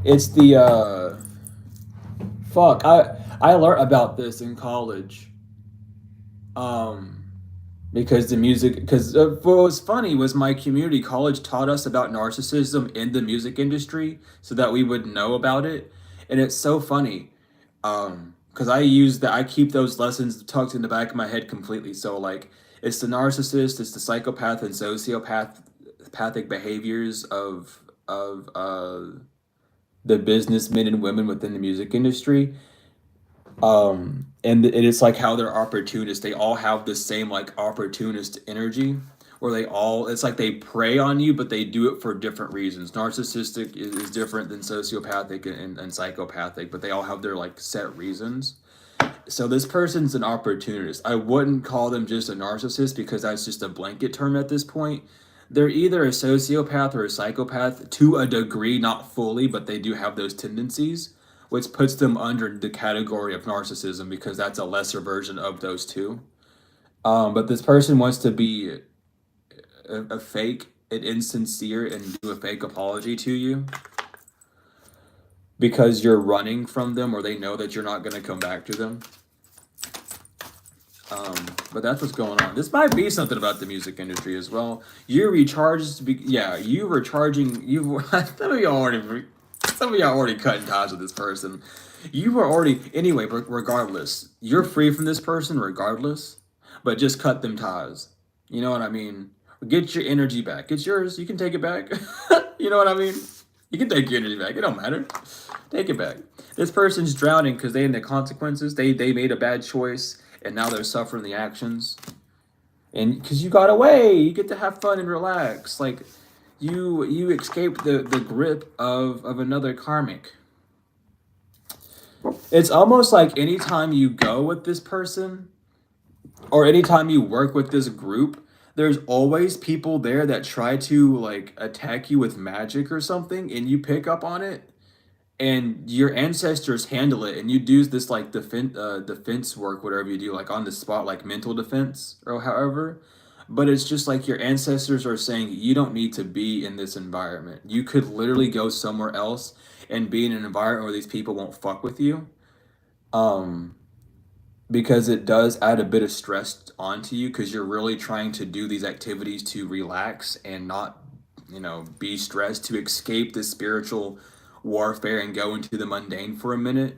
it's the fuck. I learned about this in college. Because what was funny was my community college taught us about narcissism in the music industry so that we would know about it. And it's so funny. Because I keep those lessons tucked in the back of my head completely. So like it's the narcissist, it's the psychopath and sociopathic behaviors of the businessmen and women within the music industry. And it's like how they're opportunists. They all have the same like opportunist energy, where it's like they prey on you, but they do it for different reasons. Narcissistic is different than sociopathic and psychopathic, but they all have their like set reasons. So this person's an opportunist. I wouldn't call them just a narcissist because that's just a blanket term at this point. They're either a sociopath or a psychopath to a degree, not fully, but they do have those tendencies, which puts them under the category of narcissism because that's a lesser version of those two. But this person wants to be a fake, an insincere, and do a fake apology to you because you're running from them or they know that you're not going to come back to them. But that's what's going on. This might be something about the music industry as well. You recharged, you were charging. Some of y'all already cutting ties with this person. You were already anyway. But regardless, you're free from this person regardless. But just cut them ties. You know what I mean? Get your energy back. It's yours. You can take it back. You know what I mean? You can take your energy back. It don't matter. Take it back. This person's drowning because they in the consequences. They made a bad choice. And now they're suffering the actions. And because you got away, you get to have fun and relax. Like you escape the grip of another karmic. It's almost like anytime you go with this person or anytime you work with this group, there's always people there that try to like attack you with magic or something, and you pick up on it. And your ancestors handle it, and you do this like defense work, whatever you do, like on the spot, like mental defense or however. But it's just like your ancestors are saying you don't need to be in this environment. You could literally go somewhere else and be in an environment where these people won't fuck with you. Because it does add a bit of stress onto you because you're really trying to do these activities to relax and not, be stressed, to escape the spiritual warfare and go into the mundane for a minute,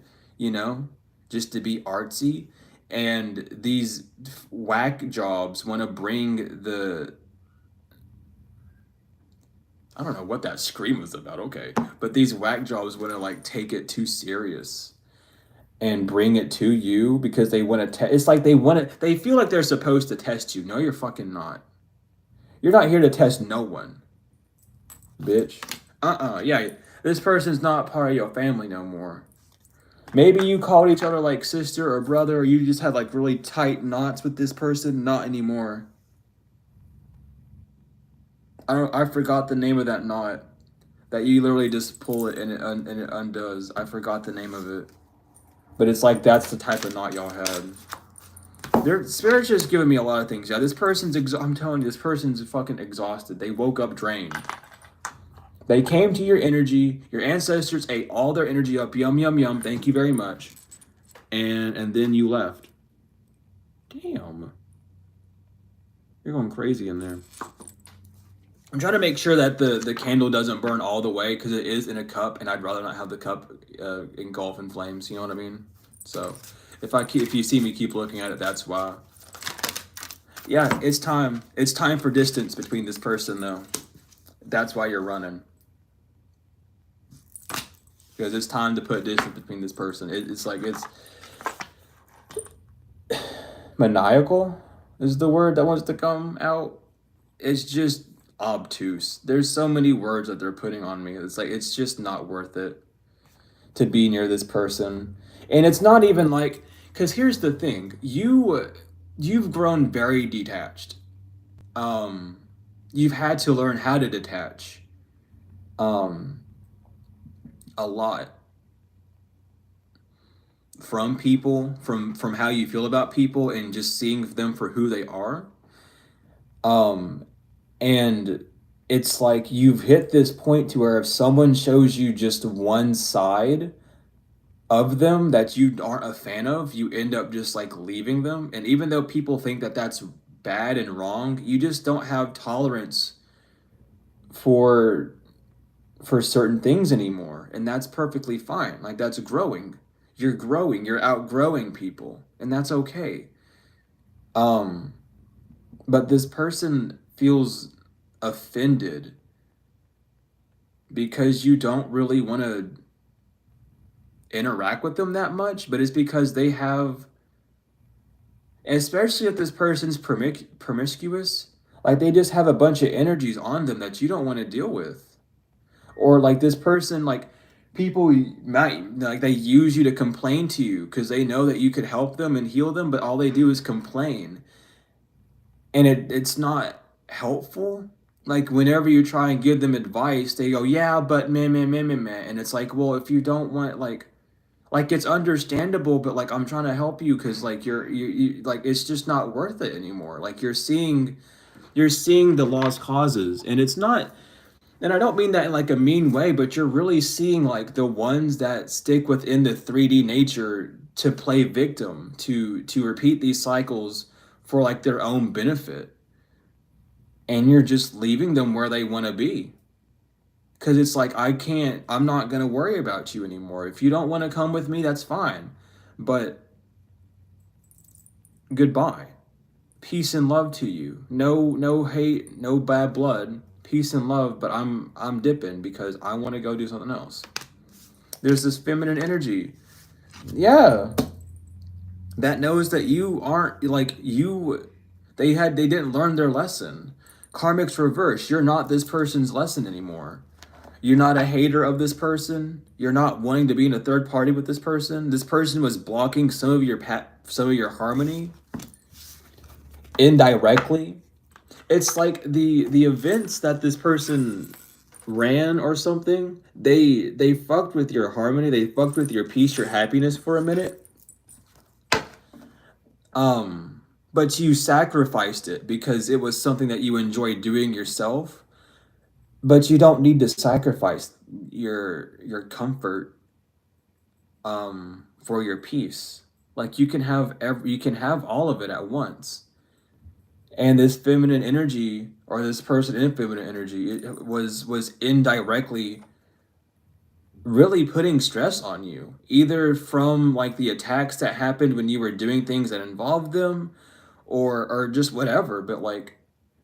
just to be artsy. And these whack jobs want to bring I don't know what that scream was about, okay. But these whack jobs want to like take it too serious and bring it to you because they want to it's like they feel like they're supposed to test you. No, you're fucking not. You're not here to test no one, bitch. Yeah, this person's not part of your family no more. Maybe you called each other like sister or brother, or you just had like really tight knots with this person. Not anymore. I forgot the name of that knot that you literally just pull it and it undoes. I forgot the name of it, but it's like that's the type of knot y'all had. Their spirit's just giving me a lot of things. Yeah, this person's I'm telling you, this person's fucking exhausted. They woke up drained. They came to your energy. Your ancestors ate all their energy up. Yum, yum, yum. Thank you very much. And then you left. Damn. You're going crazy in there. I'm trying to make sure that the candle doesn't burn all the way because it is in a cup, and I'd rather not have the cup engulf in flames. You know what I mean? So if you see me keep looking at it, that's why. Yeah, it's time. It's time for distance between this person, though. That's why you're running. Because it's time to put distance between this person. It's maniacal is the word that wants to come out. It's just obtuse. There's so many words that they're putting on me. It's like it's just not worth it to be near this person. And it's not even like, because here's the thing, you've grown very detached. Um, you've had to learn how to detach. Um, a lot from people, from how you feel about people, and just seeing them for who they are. Um, and it's like you've hit this point to where if someone shows you just one side of them that you aren't a fan of, you end up just like leaving them. And even though people think that that's bad and wrong, you just don't have tolerance for certain things anymore, and that's perfectly fine. Like that's growing. You're growing, you're outgrowing people, and that's okay. Um but this person feels offended because you don't really want to interact with them that much, but it's because they have, especially if this person's promiscuous, like they just have a bunch of energies on them that you don't want to deal with. Or like this person, like people might like they use you to complain to you because they know that you could help them and heal them, but all they do is complain, and it's not helpful. Like whenever you try and give them advice, they go, yeah, but man, and it's like, well, if you don't want like it's understandable, but like I'm trying to help you because like you like it's just not worth it anymore. Like you're seeing the lost causes, and it's not, and I don't mean that in like a mean way, but you're really seeing like the ones that stick within the 3D nature to play victim, to repeat these cycles for like their own benefit. And you're just leaving them where they want to be. Cuz it's like I'm not going to worry about you anymore. If you don't want to come with me, that's fine. But goodbye. Peace and love to you. No hate, no bad blood. Peace and love, but I'm dipping because I want to go do something else. There's this feminine energy. Yeah. That knows that you aren't like you, they didn't learn their lesson. Karmic's reverse. You're not this person's lesson anymore. You're not a hater of this person. You're not wanting to be in a third party with this person. This person was blocking some of your harmony indirectly. It's like the events that this person ran or something, they fucked with your harmony, they fucked with your peace, your happiness for a minute. But you sacrificed it because it was something that you enjoyed doing yourself. But you don't need to sacrifice your comfort for your peace. Like you can have all of it at once. And this feminine energy, or this person in feminine energy, it was indirectly really putting stress on you, either from like the attacks that happened when you were doing things that involved them, or just whatever. But like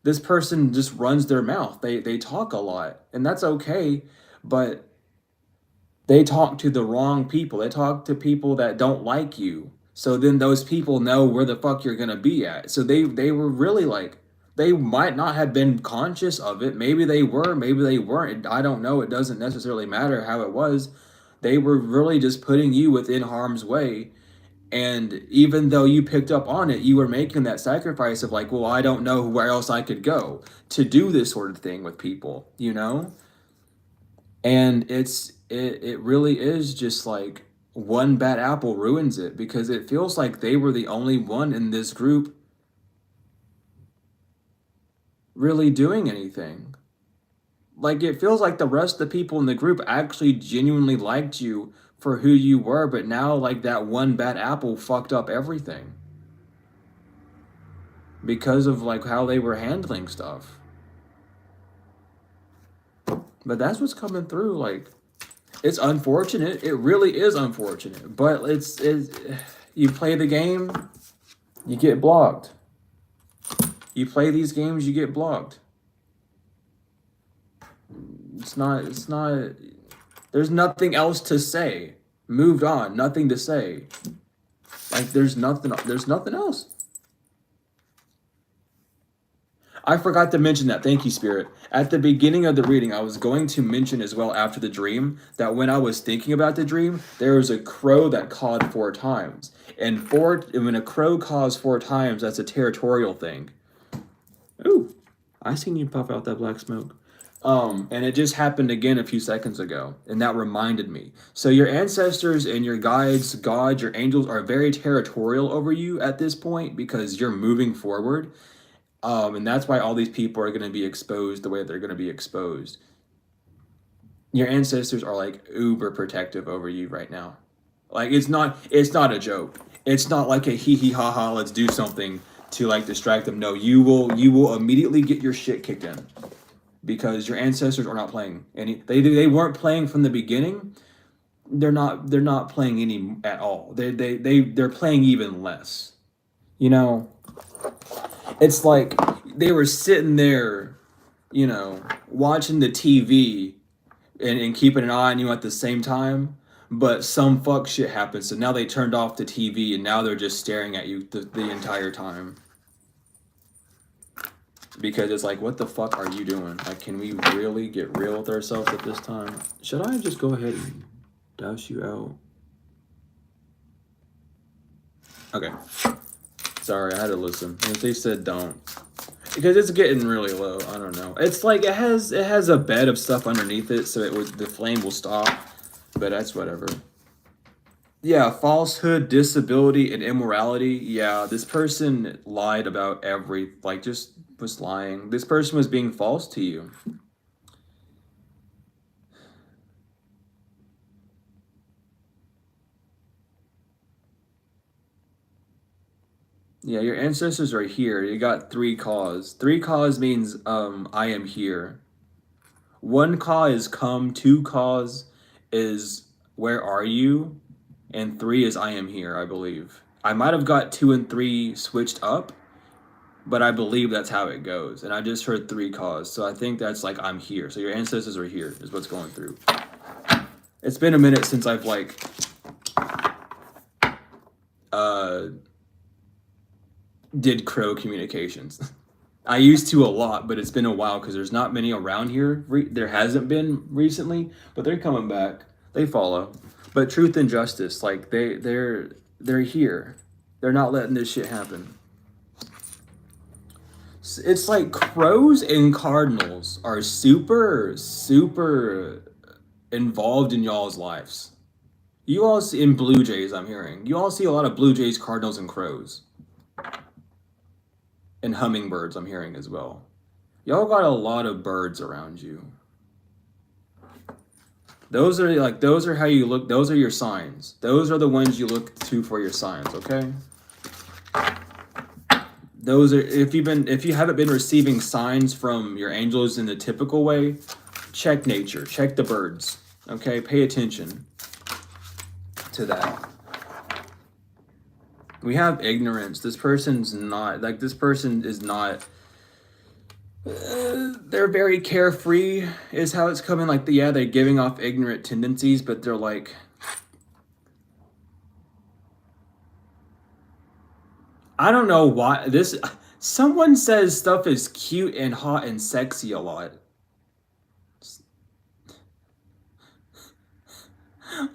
this person just runs their mouth, they talk a lot, and that's okay, but they talk to the wrong people. They talk to people that don't like you. So then those people know where the fuck you're gonna be at. So they were really like, they might not have been conscious of it. Maybe they were, maybe they weren't. I don't know. It doesn't necessarily matter how it was. They were really just putting you within harm's way. And even though you picked up on it, you were making that sacrifice of like, well, I don't know where else I could go to do this sort of thing with people, you know? And it really is just like one bad apple ruins it, because it feels like they were the only one in this group really doing anything. Like it feels like the rest of the people in the group actually genuinely liked you for who you were, but now like that one bad apple fucked up everything because of like how they were handling stuff. But that's what's coming through. Like it's unfortunate. It really is unfortunate. But it's you play the game, you get blocked. You play these games, you get blocked. It's not there's nothing else to say. Moved on, nothing to say. Like there's nothing else. I forgot to mention that. Thank you, Spirit. At the beginning of the reading, I was going to mention as well after the dream that when I was thinking about the dream, there was a crow that cawed 4 times. And when a crow caws 4 times, that's a territorial thing. Ooh, I seen you puff out that black smoke. And it just happened again a few seconds ago, and that reminded me. So your ancestors and your guides, gods, your angels are very territorial over you at this point because you're moving forward. And that's why all these people are going to be exposed the way they're going to be exposed. Your ancestors are like uber protective over you right now. Like it's not a joke. It's not like a hee hee ha ha, let's do something to like distract them. No, you will immediately get your shit kicked in because your ancestors are not playing any. They weren't playing from the beginning. They're not playing any at all. They're playing even less. You know, it's like they were sitting there, watching the TV and keeping an eye on you at the same time. But some fuck shit happened, so now they turned off the TV and now they're just staring at you the entire time. Because it's like, what the fuck are you doing? Like, can we really get real with ourselves at this time? Should I just go ahead and douse you out? Okay. Sorry, I had to listen. They said don't. Because it's getting really low. I don't know. It's like it has a bed of stuff underneath it, so the flame will stop. But that's whatever. Yeah, falsehood, disability, and immorality. Yeah, this person lied about just was lying. This person was being false to you. Yeah, your ancestors are here. You got 3 cause. 3 cause means I am here. 1 cause is come, 2 cause is where are you? And 3 is I am here, I believe. I might have got 2 and 3 switched up, but I believe that's how it goes. And I just heard 3 cause, so I think that's like I'm here. So your ancestors are here is what's going through. It's been a minute since I've did crow communications. I used to a lot, but it's been a while because there's not many around here. There hasn't been recently, but they're coming back. They follow. But truth and justice, like they're here. They're not letting this shit happen. It's like crows and cardinals are super, super involved in y'all's lives. You all see in blue jays, I'm hearing. You all see a lot of blue jays, cardinals, and crows. And hummingbirds, I'm hearing as well. Y'all got a lot of birds around you. Those are how you look. Those are your signs. Those are the ones you look to for your signs, okay? Those are if you haven't been receiving signs from your angels in the typical way, check nature, check the birds. Okay? Pay attention to that. We have ignorance. This person is not they're very carefree is how it's coming. Like they're giving off ignorant tendencies, but they're like I don't know why someone says stuff is cute and hot and sexy a lot.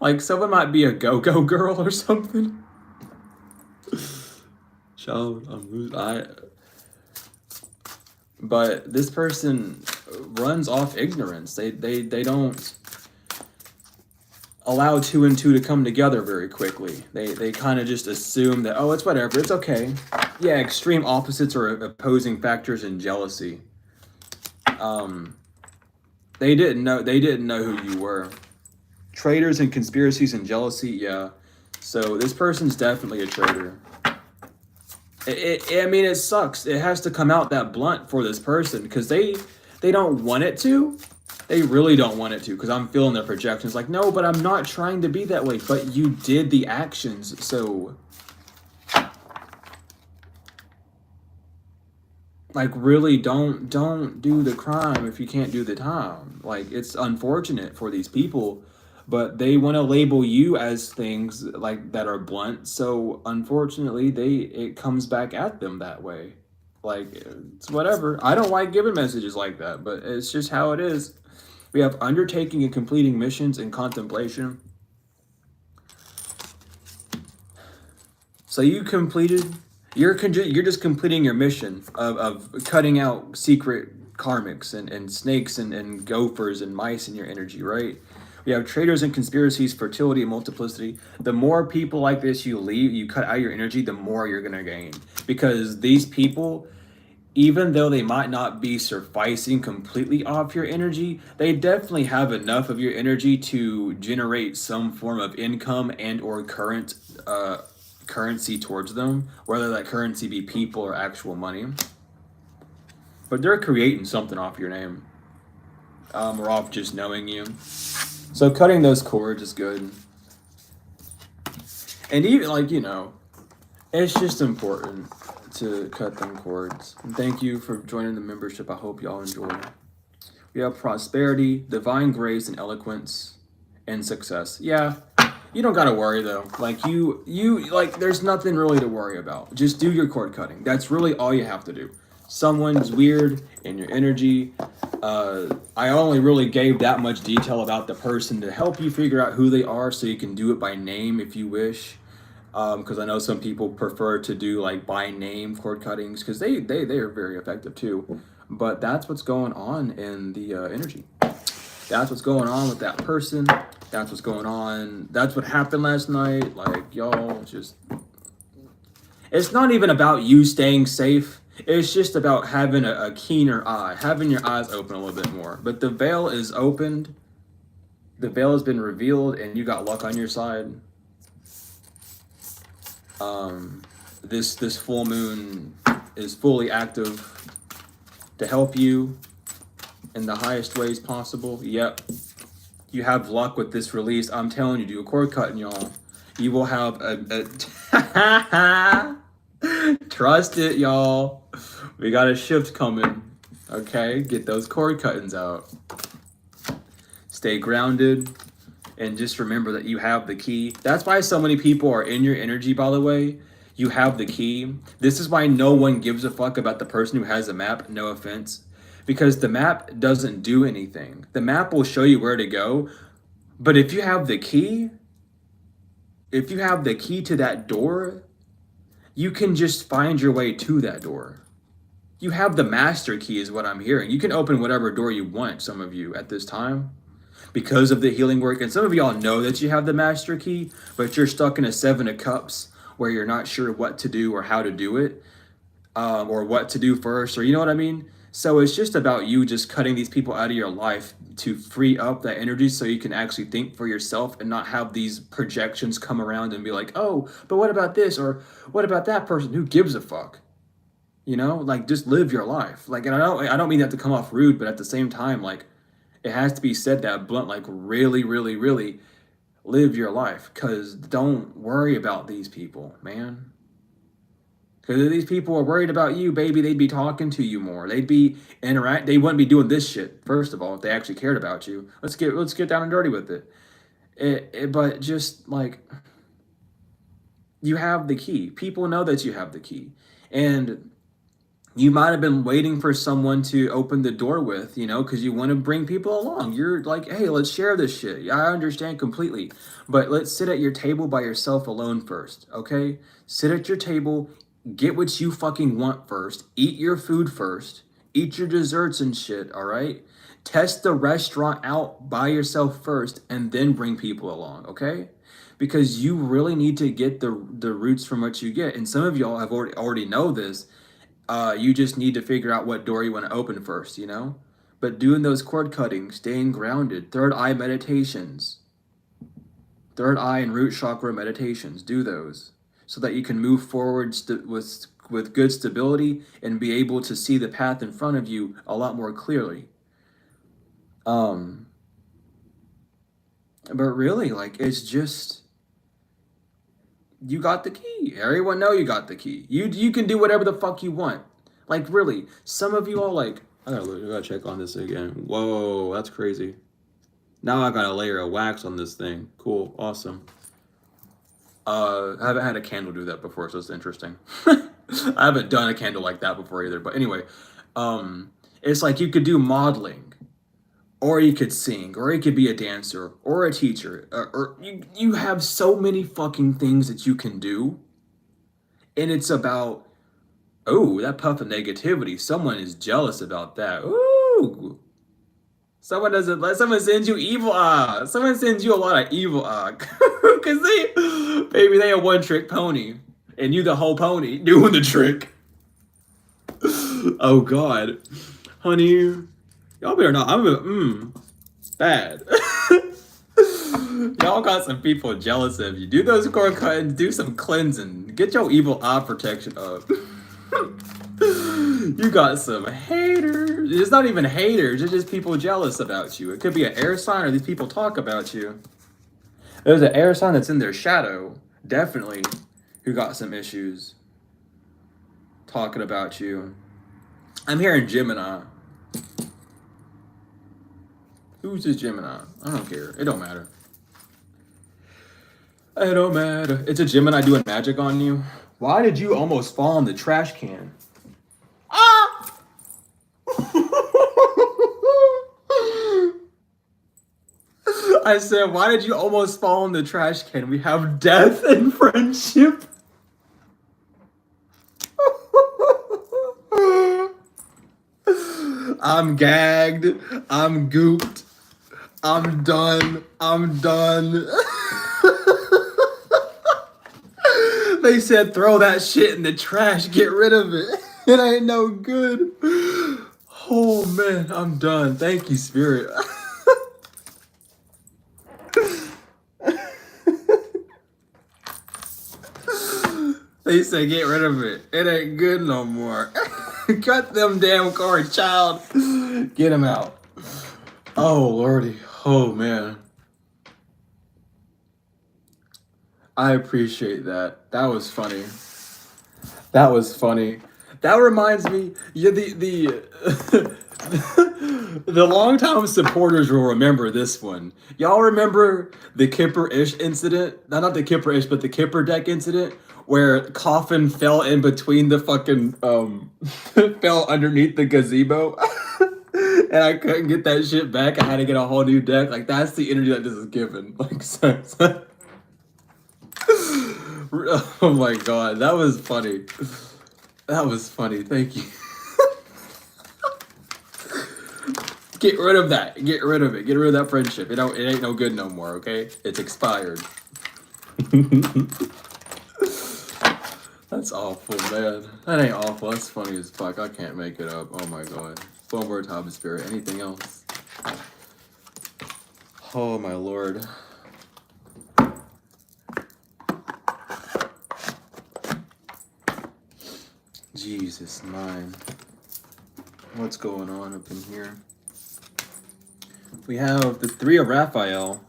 Like someone might be a go-go girl or something. But this person runs off ignorance. They don't allow 2 and 2 to come together very quickly. They kind of just assume that, oh, it's whatever, it's okay. Yeah, extreme opposites or opposing factors in jealousy. They didn't know who you were. Traitors and conspiracies and jealousy, yeah. So this person's definitely a traitor. I mean, it sucks. It has to come out that blunt for this person because they don't want it to. They really don't want it to because I'm feeling their projections. Like, no, but I'm not trying to be that way. But you did the actions, so like really don't do the crime if you can't do the time. Like it's unfortunate for these people. But they want to label you as things like that are blunt, so unfortunately it comes back at them that way. Like, it's whatever. I don't like giving messages like that, but it's just how it is. We have undertaking and completing missions and contemplation. So you completed, you're just completing your mission of cutting out secret karmics and snakes and gophers and mice in your energy, right? We have traitors and conspiracies, fertility and multiplicity. The more people like this you cut out your energy, the more you're gonna gain. Because these people, even though they might not be sufficing completely off your energy, they definitely have enough of your energy to generate some form of income and or currency towards them, whether that currency be people or actual money. But they're creating something off your name, or off just knowing you. So cutting those cords is good. And even like, it's just important to cut them cords. And thank you for joining the membership. I hope y'all enjoy. We have prosperity, divine grace, and eloquence, and success. Yeah, you don't gotta worry though. Like there's nothing really to worry about. Just do your cord cutting. That's really all you have to do. Someone's weird in your energy. I only really gave that much detail about the person to help you figure out who they are, so you can do it by name if you wish. Because I know some people prefer to do like by name cord cuttings because they are very effective too. But that's what's going on in the energy. That's what's going on with that person. That's what's going on. That's what happened last night. Like, y'all, just... It's not even about you staying safe. It's just about having a keener eye. Having your eyes open a little bit more. But the veil is opened. The veil has been revealed, and you got luck on your side. This full moon is fully active to help you in the highest ways possible. Yep. You have luck with this release. I'm telling you, do a cord cutting, y'all. You will have trust it, y'all. We got a shift coming. Okay? Get those cord cuttings out. Stay grounded. And just remember that you have the key. That's why so many people are in your energy, by the way. You have the key. This is why no one gives a fuck about the person who has a map. No offense. Because the map doesn't do anything. The map will show you where to go. But if you have the key, to that door, you can just find your way to that door. You have the master key is what I'm hearing. You can open whatever door you want, some of you, at this time. Because of the healing work. And some of y'all know that you have the master key, but you're stuck in a 7 of cups where you're not sure what to do or how to do it, or what to do first, or you know what I mean? So it's just about you just cutting these people out of your life to free up that energy so you can actually think for yourself and not have these projections come around and be like, oh, but what about this? Or what about that person? Who gives a fuck? Like, just live your life. Like, and I don't mean that to come off rude, but at the same time, like, it has to be said that blunt, like, really, really, really live your life. Because don't worry about these people, man. Because if these people are worried about you, baby, they'd be talking to you more. They'd be they wouldn't be doing this shit, first of all, if they actually cared about you. Let's get down and dirty with it. But just, like, you have the key. People know that you have the key. And you might have been waiting for someone to open the door with, because you want to bring people along. You're like, hey, let's share this shit. I understand completely. But let's sit at your table by yourself alone first, okay? Sit at your table, get what you fucking want first. Eat your food first. Eat your desserts and shit, all right? Test the restaurant out by yourself first and then bring people along, okay? Because you really need to get the roots from what you get. And some of y'all have already know this. You just need to figure out what door you want to open first, But doing those cord cuttings, staying grounded, third eye meditations, third eye and root chakra meditations, do those so that you can move forward with good stability and be able to see the path in front of you a lot more clearly. But really, like, it's just... You got the key. Everyone know you got the key. You can do whatever the fuck you want. Like, really. Some of you all, like... I gotta check on this again. Whoa, that's crazy. Now I got a layer of wax on this thing. Cool. Awesome. I haven't had a candle do that before, so it's interesting. I haven't done a candle like that before either. But anyway, it's like you could do modeling, or you could sing, or you could be a dancer, or a teacher, or you have so many fucking things that you can do, and it's about, oh, that puff of negativity. Someone is jealous about that. Ooh. Someone doesn't let someone sends you evil someone sends you a lot of evil because baby, they a one trick pony. And you the whole pony doing the trick. Oh god. Honey. Y'all better not. Bad. Y'all got some people jealous of you. Do those core cuttings, do some cleansing. Get your evil eye protection up. You got some haters. It's not even haters, it's just people jealous about you. It could be an air sign or these people talk about you. There's an air sign that's in their shadow, definitely, who got some issues talking about you. I'm hearing Gemini. Who's this Gemini? I don't care. It don't matter. It don't matter. It's a Gemini doing magic on you. Why did you almost fall in the trash can? Ah! I said, why did you almost fall in the trash can? We have death and friendship. I'm gagged. I'm gooped. I'm done. I'm done. They said, throw that shit in the trash. Get rid of it. It ain't no good. Oh, man. I'm done. Thank you, Spirit. They say, get rid of it. It ain't good no more. Cut them damn cards, child. Get them out. Oh, Lordy. Oh, man. I appreciate that. That was funny. That was funny. That reminds me, yeah, the longtime supporters will remember this one. Y'all remember the Kipper-ish incident? Not the Kipper-ish, but the Kipper deck incident where Coffin fell in between the fucking fell underneath the gazebo. And I couldn't get that shit back. I had to get a whole new deck. Like, that's the energy that this is given. Like, oh my god, that was funny. That was funny. Thank you. Get rid of that. Get rid of it. Get rid of that friendship. It ain't no good no more, okay? It's expired. That's awful, man. That ain't awful. That's funny as fuck. I can't make it up. Oh my god. One more time, Spirit. Anything else? Oh my lord. Jesus, mine. What's going on up in here? We have the Three of Raphael.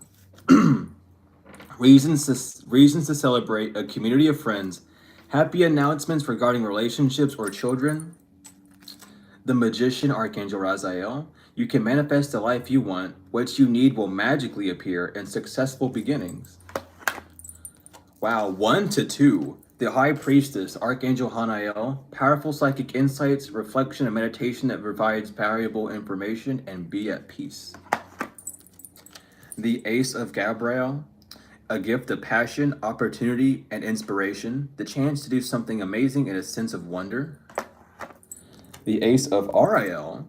reasons to celebrate, a community of friends, happy announcements regarding relationships or children. The Magician, Archangel Raziel. You can manifest the life you want. What you need will magically appear, and successful beginnings. Wow, 1 to 2. The High Priestess, Archangel Hanael. Powerful psychic insights, reflection, and meditation that provides valuable information, and be at peace. The Ace of Gabriel. A gift of passion, opportunity, and inspiration. The chance to do something amazing and a sense of wonder. The Ace of Ariel.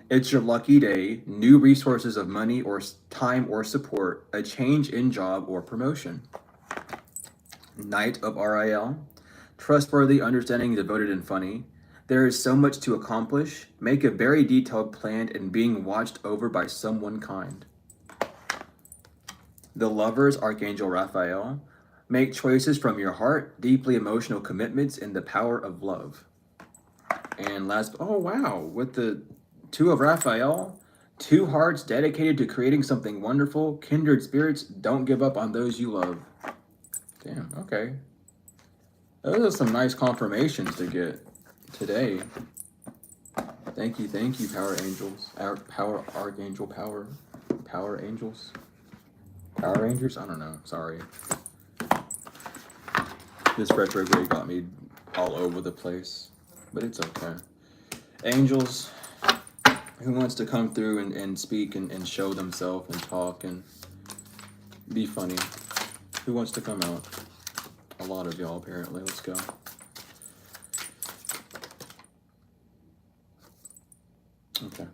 It's your lucky day. New resources of money or time or support. A change in job or promotion. Knight of Ariel. Trustworthy, understanding, devoted, and funny. There is so much to accomplish. Make a very detailed plan and being watched over by someone kind. The Lovers, Archangel Raphael. Make choices from your heart, deeply emotional commitments, and the power of love. And last, oh wow, with the Two of Raphael, 2 hearts dedicated to creating something wonderful. Kindred spirits, don't give up on those you love. Damn, okay. Those are some nice confirmations to get today. Thank you, Power Angels. Power Archangel, Power Angels. Power Rangers? I don't know, sorry. This retrograde got me all over the place, but it's okay. Angels, who wants to come through and speak and show themselves and talk and be funny? Who wants to come out? A lot of y'all, apparently. Let's go. Okay.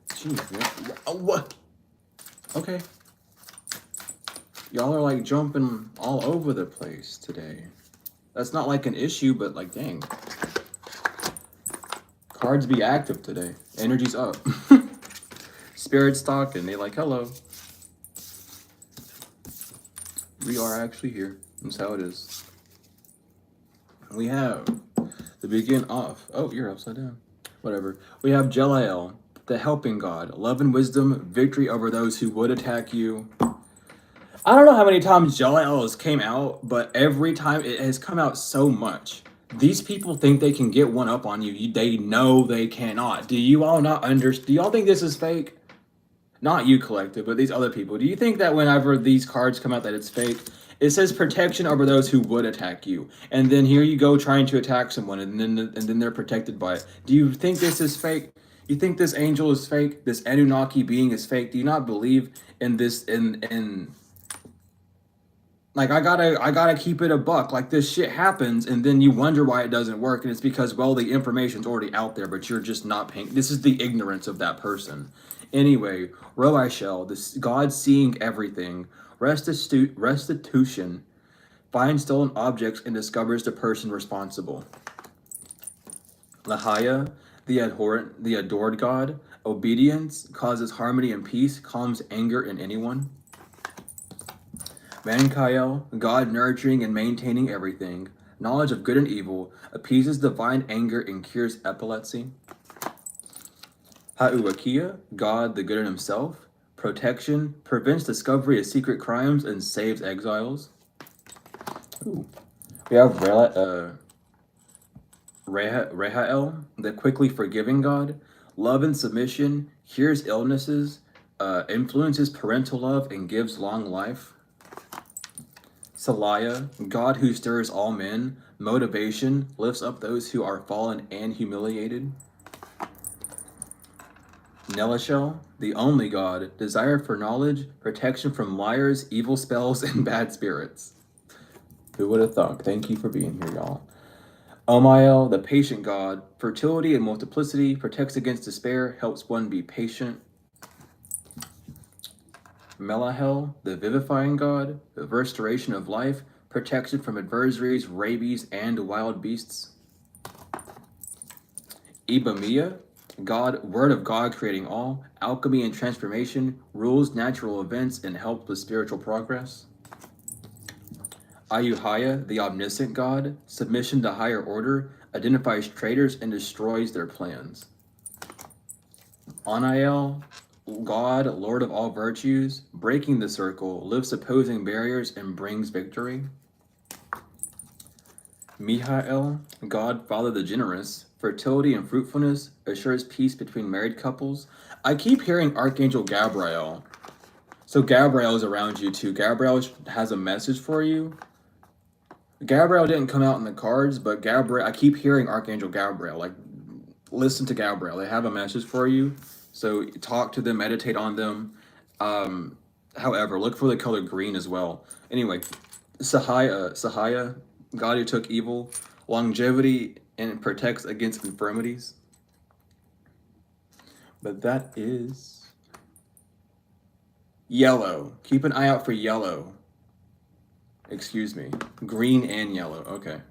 Jeez, what? Okay. Y'all are like jumping all over the place today. That's not like an issue, but like, dang. Cards be active today. Energy's up. Spirit's talking. They like, hello. We are actually here. That's how it is. We have to begin off. Oh, you're upside down. Whatever. We have Jelael, the helping God, love and wisdom, victory over those who would attack you. I don't know how many times Jelael has came out, but every time it has come out so much. These people think they can get one up on you. They know they cannot. Do you all not understand? Do y'all think this is fake? Not you, collective, but these other people. Do you think that whenever these cards come out that it's fake? It says protection over those who would attack you, and then here you go trying to attack someone, and then they're protected by it. Do you think this is fake? You think this angel is fake? This Anunnaki being is fake? Do you not believe in this? Like, I gotta keep it a buck. Like, this shit happens, and then you wonder why it doesn't work, and it's because, well, the information's already out there, but you're just not paying. This is the ignorance of that person. Anyway, Roishel, this God seeing everything, restitution, finds stolen objects and discovers the person responsible. Lahaya, the adored God, obedience causes harmony and peace, calms anger in anyone. Mankael, God nurturing and maintaining everything, knowledge of good and evil, appeases divine anger and cures epilepsy. Hauakia, God the good in himself, protection, prevents discovery of secret crimes and saves exiles. Ooh. We have Rehael, the quickly forgiving God, love and submission, cures illnesses, influences parental love, and gives long life. Salaya, God who stirs all men, motivation, lifts up those who are fallen and humiliated. Nelishel, the only God, desire for knowledge, protection from liars, evil spells, and bad spirits. Who would have thought? Thank you for being here, y'all. Omael, the patient God, fertility and multiplicity, protects against despair, helps one be patient. Melahel, the vivifying God, the restoration of life, protection from adversaries, rabies, and wild beasts. Ibamia, God, word of God creating all, alchemy and transformation, rules natural events, and helps with spiritual progress. Ayuhaya, the omniscient God, submission to higher order, identifies traitors and destroys their plans. Anael, God, Lord of all virtues, breaking the circle, lifts opposing barriers and brings victory. Mihael, God, Father the generous, fertility and fruitfulness, assures peace between married couples. I keep hearing Archangel Gabriel. So Gabriel is around you too. Gabriel has a message for you. Gabriel didn't come out in the cards, but Gabriel, I keep hearing Archangel Gabriel. Like, listen to Gabriel. They have a message for you. So talk to them, meditate on them. However, look for the color green as well. Anyway, Sahaya, God who took evil, longevity, and protects against infirmities. But that is yellow. Keep an eye out for yellow. Excuse me. Green and yellow. Okay.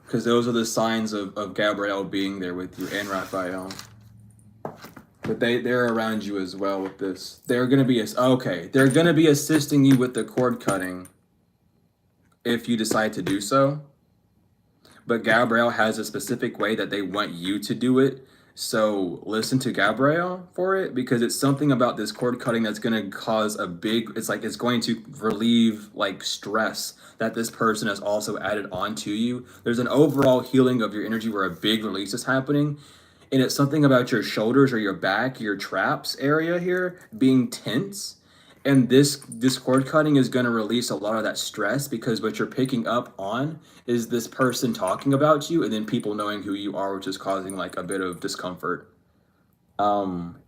Because those are the signs of Gabriel being there with you and Raphael. But they're around you as well with this. They're gonna be they're gonna be assisting you with the cord cutting if you decide to do so. But Gabriel has a specific way that they want you to do it. So listen to Gabriel for it, because it's something about this cord cutting that's going to cause it's going to relieve like stress that this person has also added on to you. There's an overall healing of your energy where a big release is happening. and it's something about your shoulders or your back, your traps area here being tense. And this cord cutting is going to release a lot of that stress, because what you're picking up on is this person talking about you and then people knowing who you are, which is causing like a bit of discomfort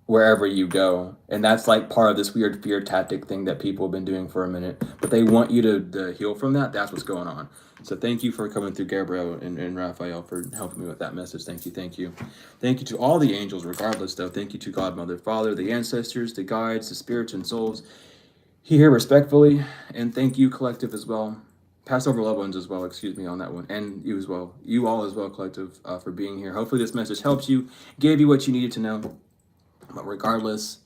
wherever you go. And that's like part of this weird fear tactic thing that people have been doing for a minute. But they want you to heal from that. That's what's going on. So thank you for coming through, Gabriel and Raphael, for helping me with that message. Thank you, thank you. Thank you to all the angels, regardless, though. Thank you to God, Mother, Father, the ancestors, the guides, the spirits and souls here respectfully. And thank you, collective, as well. Passover loved ones as well, excuse me, on that one. And you as well. You all as well, collective, for being here. Hopefully this message helps you, gave you what you needed to know. But regardless,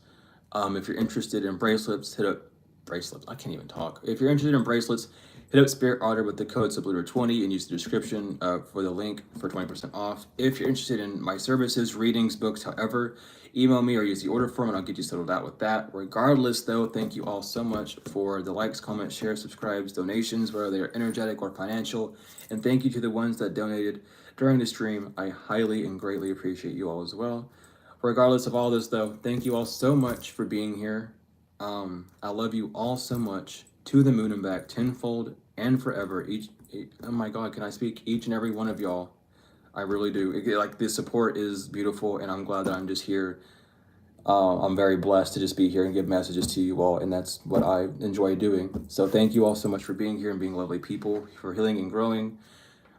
if you're interested in bracelets, hit up bracelets. I can't even talk. If you're interested in bracelets, hit up Spirit Otter with the code Sublitter20 and use the description for the link for 20% off. If you're interested in my services, readings, books, however, email me or use the order form and I'll get you settled out with that. Regardless, though, thank you all so much for the likes, comments, shares, subscribes, donations, whether they are energetic or financial. And thank you to the ones that donated during the stream. I highly and greatly appreciate you all as well. Regardless of all this, though, thank you all so much for being here. I love you all so much, to the moon and back, tenfold and forever. Oh my God, can I speak? Each and every one of y'all. I really do. Like, the support is beautiful, and I'm glad that I'm just here. I'm very blessed to just be here and give messages to you all, and that's what I enjoy doing. So thank you all so much for being here and being lovely people, for healing and growing.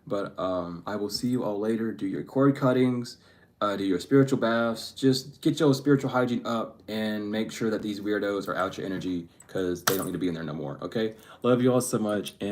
But I will see you all later. Do your cord cuttings. Do your spiritual baths. Just get your spiritual hygiene up and make sure that these weirdos are out your energy, because they don't need to be in there no more. Okay? Love you all so much. And